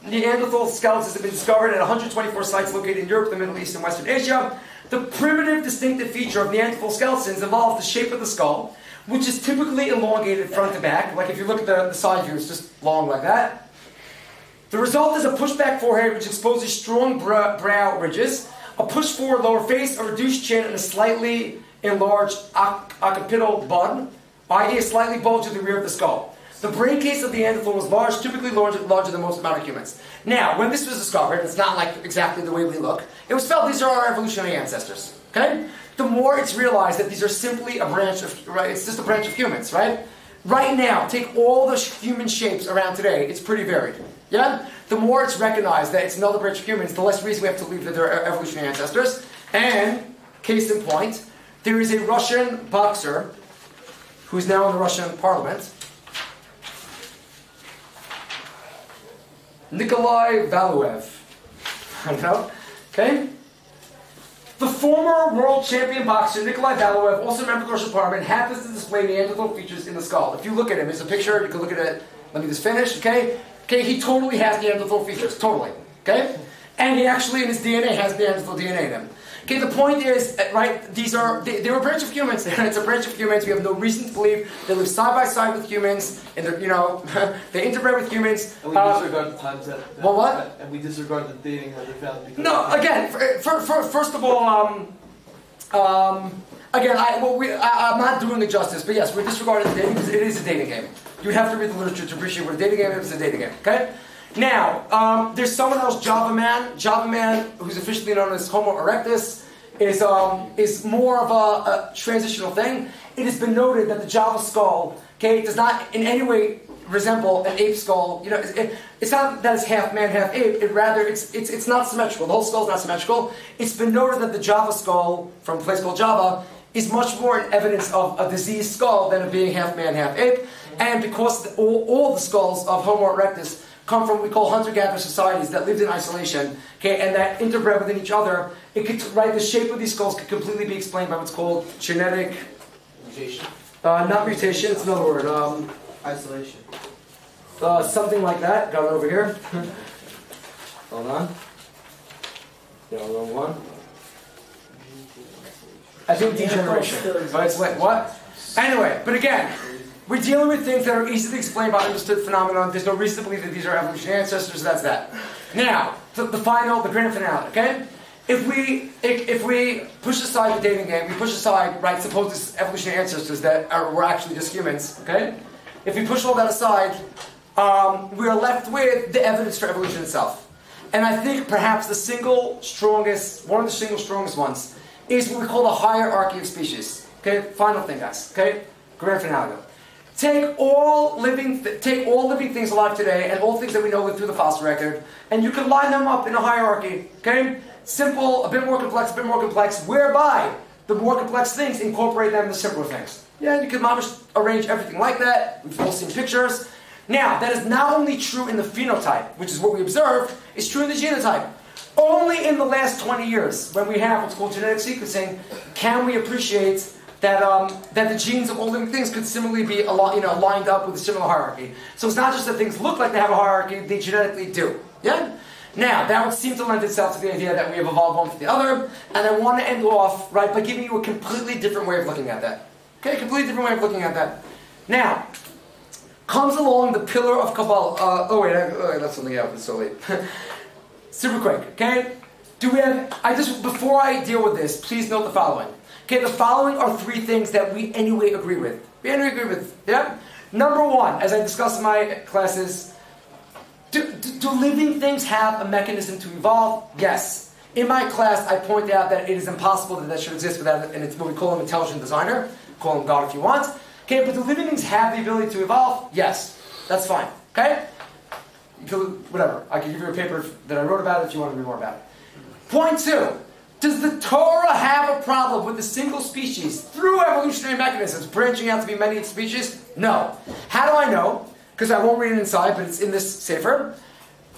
Neanderthal skeletons have been discovered at 124 sites located in Europe, the Middle East, and Western Asia. The primitive distinctive feature of Neanderthal skeletons involves the shape of the skull, which is typically elongated front to back. Like if you look at the side view, it's just long like that. The result is a pushback forehead which exposes strong brow ridges, a push forward lower face, a reduced chin, and a slightly enlarged occipital bud, i.e. a slightly bulge at the rear of the skull. The brain case of the Neanderthal was large, typically larger than most modern humans. Now, when this was discovered, it's not like exactly the way we look. It was felt these are our evolutionary ancestors. Okay? The more it's realized that these are simply a branch of, right? It's just a branch of humans, right? Right now, take all the human shapes around today. It's pretty varied. Yeah? The more it's recognized that it's another branch of humans, the less reason we have to believe that they're evolutionary ancestors. And, case in point, there is a Russian boxer who's now in the Russian parliament. Nikolai Valuev. I don't know. Okay? The former world champion boxer Nikolai Valuev, also a member of the Russian parliament, happens to display Neanderthal features in the skull. If you look at him, there's a picture, you can look at it. Let me just finish, okay? Okay, he totally has Neanderthal features, totally. Okay? And he actually, in his DNA, has Neanderthal DNA in him. Okay, the point is, right, they're a branch of humans. It's a branch of humans. We have no reason to believe they live side by side with humans, and they're, they interbred with humans. And we disregard the times that. What? And we disregard the dating that they found. No, again, first of all, again, I'm not doing it justice, but yes, we're disregarding the dating because it is a dating game. You have to read the literature to appreciate what a dating game is. It's a dating game, okay? Now, there's someone else, Java Man, who's officially known as Homo Erectus, is more of a transitional thing. It has been noted that the Java skull, okay, does not in any way resemble an ape skull. It's not that it's half man, half ape. It's not symmetrical. The whole skull is not symmetrical. It's been noted that the Java skull from a place called Java is much more evidence of a diseased skull than of being half man, half ape. And because all the skulls of Homo erectus come from what we call hunter-gatherer societies that lived in isolation, okay, and that interbred within each other, the shape of these skulls could completely be explained by what's called genetic Mutation. Not mutation. It's another word. Isolation. Something like that. Got it over here. Hold on. Yeah, wrong one. I think degeneration. But it's like what? Anyway, but again. We're dealing with things that are easily explained by understood phenomena. There's no reason to believe that these are evolutionary ancestors. That's that. Now, the grand finale. Okay, if we push aside the dating game, we push aside supposed evolutionary ancestors that were actually just humans. Okay, if we push all that aside, we are left with the evidence for evolution itself. And I think perhaps one of the single strongest ones is what we call the hierarchy of species. Okay, final thing, guys. Okay, grand finale. Take all living things alive today and all things that we know through the fossil record, and you can line them up in a hierarchy. Okay, simple, a bit more complex, whereby the more complex things incorporate them into simpler things. Yeah, you can arrange everything like that. We've all seen pictures. Now, that is not only true in the phenotype, which is what we observed, it's true in the genotype. Only in the last 20 years, when we have what's called genetic sequencing, can we appreciate that the genes of all living things could similarly be lined up with a similar hierarchy. So it's not just that things look like they have a hierarchy, they genetically do. Yeah? Now, that would seem to lend itself to the idea that we have evolved one from the other, and I want to end off by giving you a completely different way of looking at that. Okay, completely different way of looking at that. Now, comes along the pillar of Kabbalah. That's something else, it's so late. Super quick, okay? Before I deal with this, please note the following. Okay, the following are three things that we anyway agree with. Yeah? Number one, as I discussed in my classes, do living things have a mechanism to evolve? Yes. In my class, I point out that it is impossible that should exist without, and it's what we call an intelligent designer. Call him God if you want. Okay, but do living things have the ability to evolve? Yes. That's fine. Okay? Whatever. I can give you a paper that I wrote about it if you want to read more about it. Point two. Does the Torah have a problem with a single species through evolutionary mechanisms branching out to be many species? No. How do I know? because I won't read it inside, but it's in this sefer.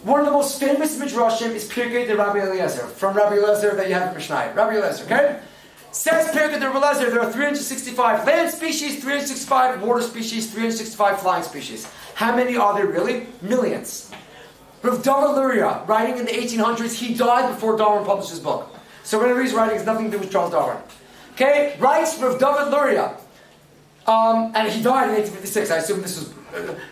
One of the most famous midrashim is Pirkei de Rabbi Eliezer, from Rabbi Eliezer that you have in Mishnah. Rabbi Eliezer, okay? Says Pirkei de Rabbi Eliezer, there are 365 land species, 365 water species, 365 flying species. How many are there really? Millions. Rav David Luria, writing in the 1800s, he died before Darwin published his book. So whatever he's writing has nothing to do with Charles Darwin. Okay, writes Rav David Luria. And he died in 1856. I assume this was...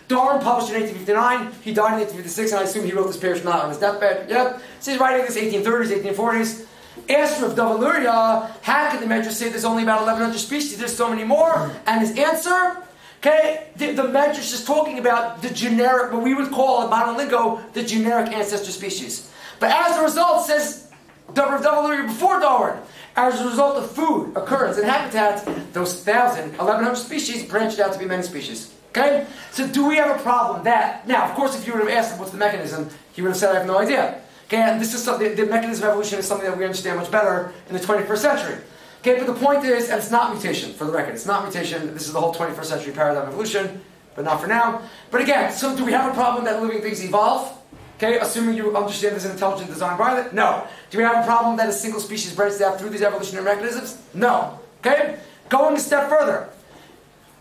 Darwin published in 1859. He died in 1856, and I assume he wrote this parish not on his deathbed. Yep. So he's writing this 1830s, 1840s. Asked Rav David Luria, how could the Medrash say there's only about 1,100 species? There's so many more. And his answer, okay, the Medrash is talking about the generic, what we would call in modern lingo, the generic ancestor species. But as a result, says Rav David Luria before Darwin, as a result of food, occurrence, and habitat, those 1,100 species branched out to be many species. Okay? So do we have a problem that... Now, of course, if you would have asked him what's the mechanism, he would have said, I have no idea. Okay, and this is something, the mechanism of evolution is something that we understand much better in the 21st century. Okay, but the point is, and it's not mutation, for the record, it's not mutation, this is the whole 21st century paradigm of evolution, but not for now. But again, so do we have a problem that living things evolve? Okay, assuming you understand there's an intelligent design environment? No. Do we have a problem that a single species branches out through these evolutionary mechanisms? No. Okay? Going a step further.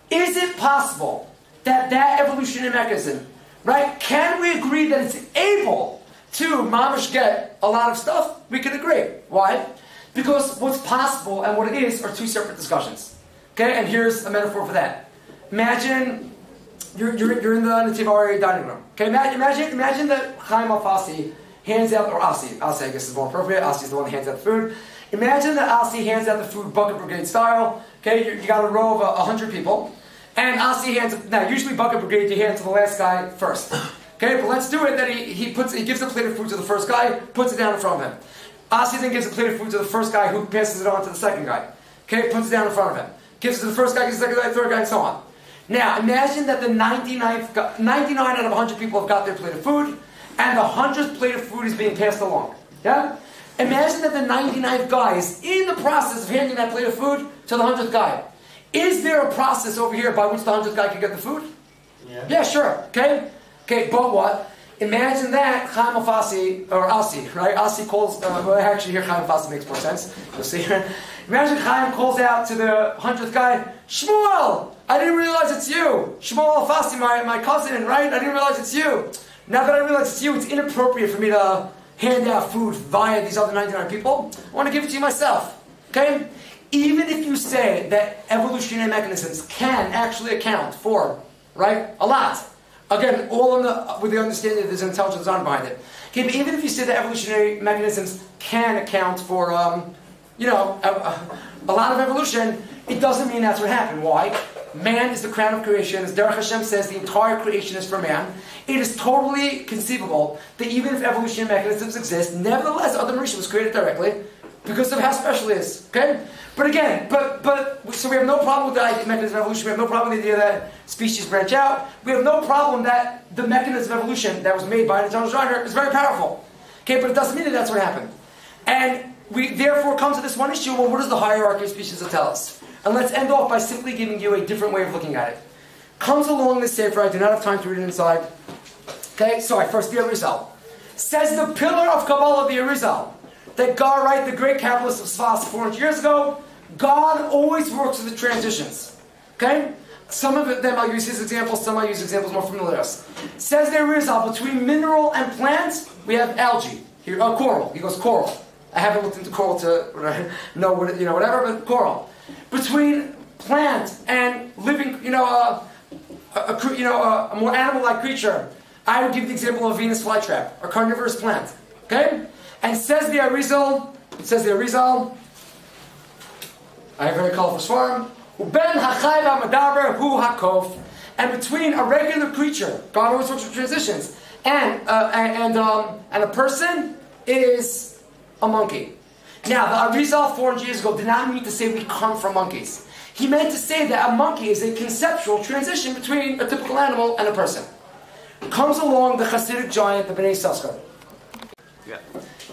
Is it possible that evolutionary mechanism, right, can we agree that it's able to mamash get a lot of stuff? We can agree. Why? Because what's possible and what it is are two separate discussions. Okay, and here's a metaphor for that. Imagine you're in the Nativari dining room. Okay, imagine that Chaim Al-Fassi hands out, or Asi I guess is more appropriate, Asi is the one that hands out the food. Imagine that Asi hands out the food bucket brigade style. Okay, you got a row of 100 people. And Asi hands, now usually bucket brigade you hand to the last guy first. Okay, but let's do it that he gives a plate of food to the first guy, puts it down in front of him. Asi then gives a plate of food to the first guy who passes it on to the second guy. Okay, puts it down in front of him. Gives it to the first guy, gives it to the second guy, third guy, and so on. Now, imagine that the 99 out of 100 people have got their plate of food, and the 100th plate of food is being passed along. Yeah? Imagine that the 99th guy is in the process of handing that plate of food to the 100th guy. Is there a process over here by which the 100th guy can get the food? Yeah, sure. Okay? Okay, but what? Imagine that Chaim Al-Fassi, or Asi, right? Asi calls, well, actually here Chaim Al-Fassi makes more sense. You'll see here. Imagine Chaim calls out to the 100th guy, Shmuel, I didn't realize it's you. Shmuel Al-Fassi, my cousin, right? I didn't realize it's you. Now that I realize it's you, it's inappropriate for me to hand out food via these other 99 people. I want to give it to you myself. Okay? Even if you say that evolutionary mechanisms can actually account for, right, a lot. Again, all with the understanding that there's an intelligent design behind it. Okay, but even if you say that evolutionary mechanisms can account for, a lot of evolution, it doesn't mean that's what happened. Why? Man is the crown of creation. As Derech Hashem says, the entire creation is for man. It is totally conceivable that even if evolutionary mechanisms exist, nevertheless, Adam Rishon was created directly because of how special it is. Okay? But again, so we have no problem with the mechanism of evolution. We have no problem with the idea that species branch out. We have no problem that the mechanism of evolution that was made by an intelligent designer is very powerful. Okay, but it doesn't mean that that's what happened. And we therefore come to this one issue, well, what does the hierarchy of species tell us? And let's end off by simply giving you a different way of looking at it. Comes along this sefer, I do not have time to read it inside. Okay, sorry, first the Arizal. Says the pillar of Kabbalah, the Arizal, that God, right, the great Kabbalist of Sfas 400 years ago, God always works with the transitions. Okay? Some of them I'll use his examples, some I'll use examples more familiar to us. Says there is between mineral and plant, we have algae. Here, coral. He goes coral. I haven't looked into coral to know what, whatever, but coral. Between plant and living, a more animal-like creature, I would give the example of Venus flytrap, a carnivorous plant. Okay? And says the Arizal, I have a very colorful svarim, Uben hachai v'madaber hu hakof, and between a regular creature, God always works with transitions, and a person is a monkey. Now, the Arizal 400 years ago did not mean to say we come from monkeys. He meant to say that a monkey is a conceptual transition between a typical animal and a person. Comes along the Hasidic giant, the Bnei Saskar. Yeah.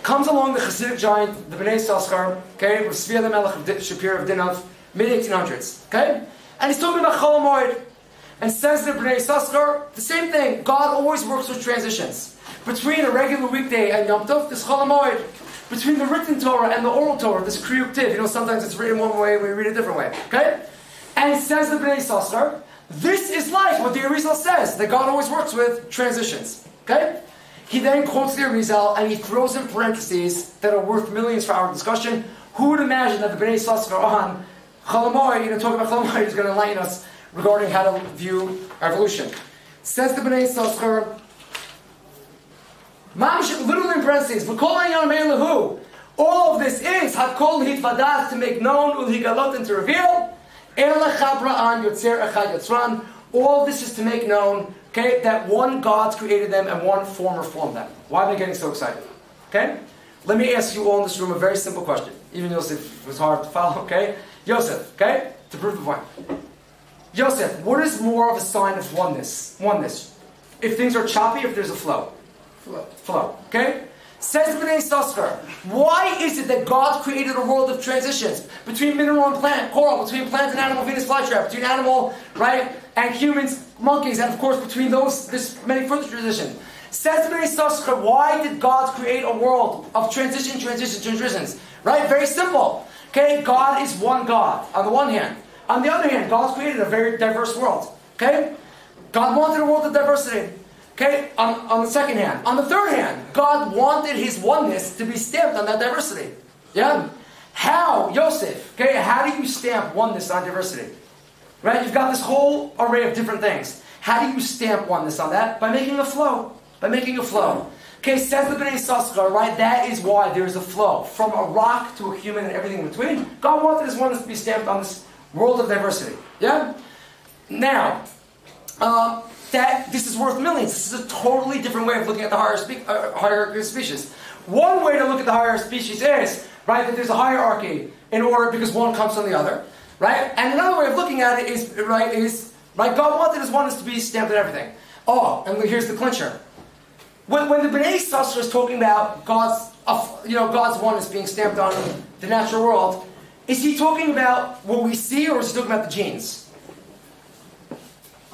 Comes along the Hasidic giant, the Bnei Saskar, okay, with Tzvi Melech of Shapir of Dinov, mid-1800s, okay? And he's talking about Chol HaMoed. And says the Bnei Yissaschar, the same thing. God always works with transitions. Between a regular weekday and Yom Tov, this Chol HaMoed. Between the written Torah and the oral Torah, this Kriyuk Tiv. You know, sometimes it's written one way and we read it a different way. Okay? And says the Bnei Yissaschar, this is like what the Arizal says, that God always works with transitions. Okay? He then quotes the Arizal and he throws in parentheses that are worth millions for our discussion. Who would imagine that the Bnei Yissaschar on Chol HaMoed, talking about Chol HaMoed, is going to enlighten us regarding how to view evolution. Says the Bnei Yissaschar, literally in parentheses, all of this is Hakol Hitvadas, to make known, Ulhigalot, and to reveal. All of this is to make known, okay, that one God created them and one former formed them. Why am I getting so excited? Okay? Let me ask you all in this room a very simple question. Even Yosef was hard to follow, okay? Yosef, okay? To prove the point. Yosef, what is more of a sign of oneness? Oneness. If things are choppy, if there's a flow. Flow. Okay? Says Bnei Yissaschar, why is it that God created a world of transitions between mineral and plant, coral, between plant and animal, Venus flytrap, between animal, right, and humans, monkeys, and of course between those, there's many further transitions. Says Bnei Yissaschar, why did God create a world of transitions? Right? Very simple. Okay? God is one God, on the one hand. On the other hand, God's created a very diverse world. Okay? God wanted a world of diversity. Okay? On the second hand. On the third hand, God wanted His oneness to be stamped on that diversity. Yeah? How, Yosef, okay, how do you stamp oneness on diversity? Right? You've got this whole array of different things. How do you stamp oneness on that? By making a flow. By making a flow. Okay, says the Bnei Yissaschar, right? That is why there is a flow. From a rock to a human and everything in between. God wanted His oneness to be stamped on this world of diversity. Yeah? Now, this is worth millions. This is a totally different way of looking at the hierarchy of species. One way to look at the hierarchy of species is, right, that there's a hierarchy in order because one comes from the other. Right? And another way of looking at it is, God wanted His oneness to be stamped on everything. Oh, and here's the clincher. When the Bnei Yissaschar is talking about God's oneness being stamped on the natural world, is he talking about what we see, or is he talking about the genes?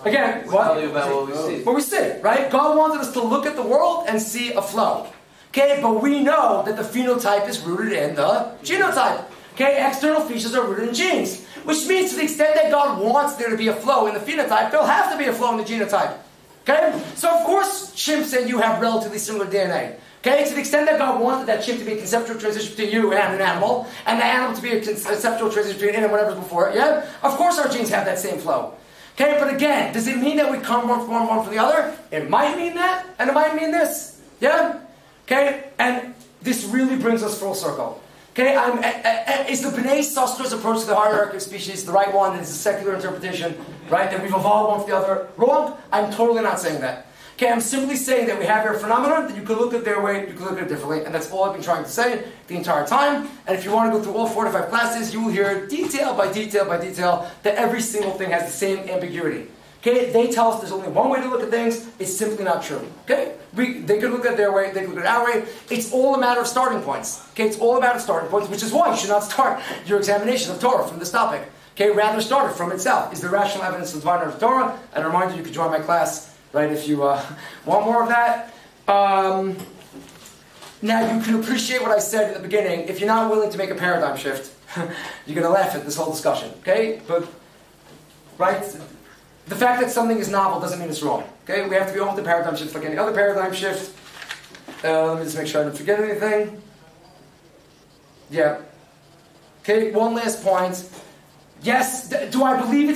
Again, what? About what we see. What we see, right? God wanted us to look at the world and see a flow. Okay, but we know that the phenotype is rooted in the genotype. Okay, external features are rooted in genes. Which means to the extent that God wants there to be a flow in the phenotype, there'll have to be a flow in the genotype. Okay? So of course, chimps and you have relatively similar DNA. Okay? To the extent that God wanted that chimp to be a conceptual transition between you and an animal, and the animal to be a conceptual transition between it and whatever's before it, yeah? Of course our genes have that same flow. Okay? But again, does it mean that we come one from the other? It might mean that, and it might mean this. Yeah? Okay? And this really brings us full circle. Okay, is the Bnei Yissaschar's approach to the hierarchy of species the right one? It's a secular interpretation, right? That we've evolved one from the other. Wrong? I'm totally not saying that. Okay, I'm simply saying that we have here a phenomenon that you could look at their way, you could look at it differently, and that's all I've been trying to say the entire time. And if you want to go through all 45 classes, you will hear detail by detail by detail that every single thing has the same ambiguity. Okay, they tell us there's only one way to look at things. It's simply not true. Okay, they could look at their way, they could look at our way. It's all a matter of starting points. Okay, it's all a matter of starting points, which is why you should not start your examination of Torah from this topic. Okay, rather start it from itself. Is there rational evidence of the divine of Torah? And a reminder, you can join my class, right, if you want more of that. Now, you can appreciate what I said at the beginning. If you're not willing to make a paradigm shift, you're going to laugh at this whole discussion. Okay, but right. The fact that something is novel doesn't mean it's wrong. Okay, we have to be open to paradigm shifts like any other paradigm shift. Let me just make sure I don't forget anything. Yeah. Okay, one last point. Yes, do I believe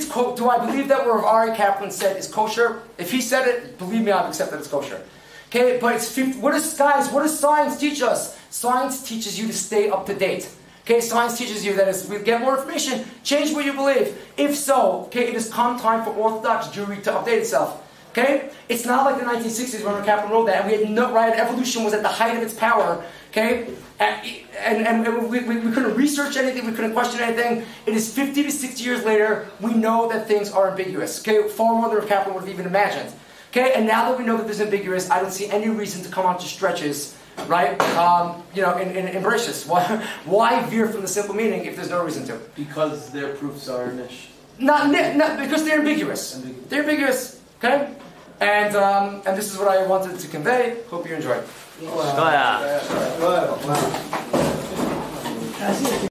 that what Ari Kaplan said is kosher? If he said it, believe me, I'll accept that it's kosher. Okay, but what does science teach us? Science teaches you to stay up to date. Okay, science teaches you that as we get more information, change what you believe. If so, okay, it has come time for Orthodox Jewry to update itself. Okay? It's not like the 1960s when Kaplan wrote that, and we had no, right, evolution was at the height of its power. Okay? And we couldn't research anything, we couldn't question anything. It is 50 to 60 years later, we know that things are ambiguous. Okay? Far more than Kaplan would have even imagined. Okay? And now that we know that this is ambiguous, I don't see any reason to come on to stretches, right? Embrace this. Why veer from the simple meaning if there's no reason to? Because their proofs are niche. Not because they're ambiguous. They're ambiguous. Okay, and this is what I wanted to convey. Hope you enjoyed. Wow.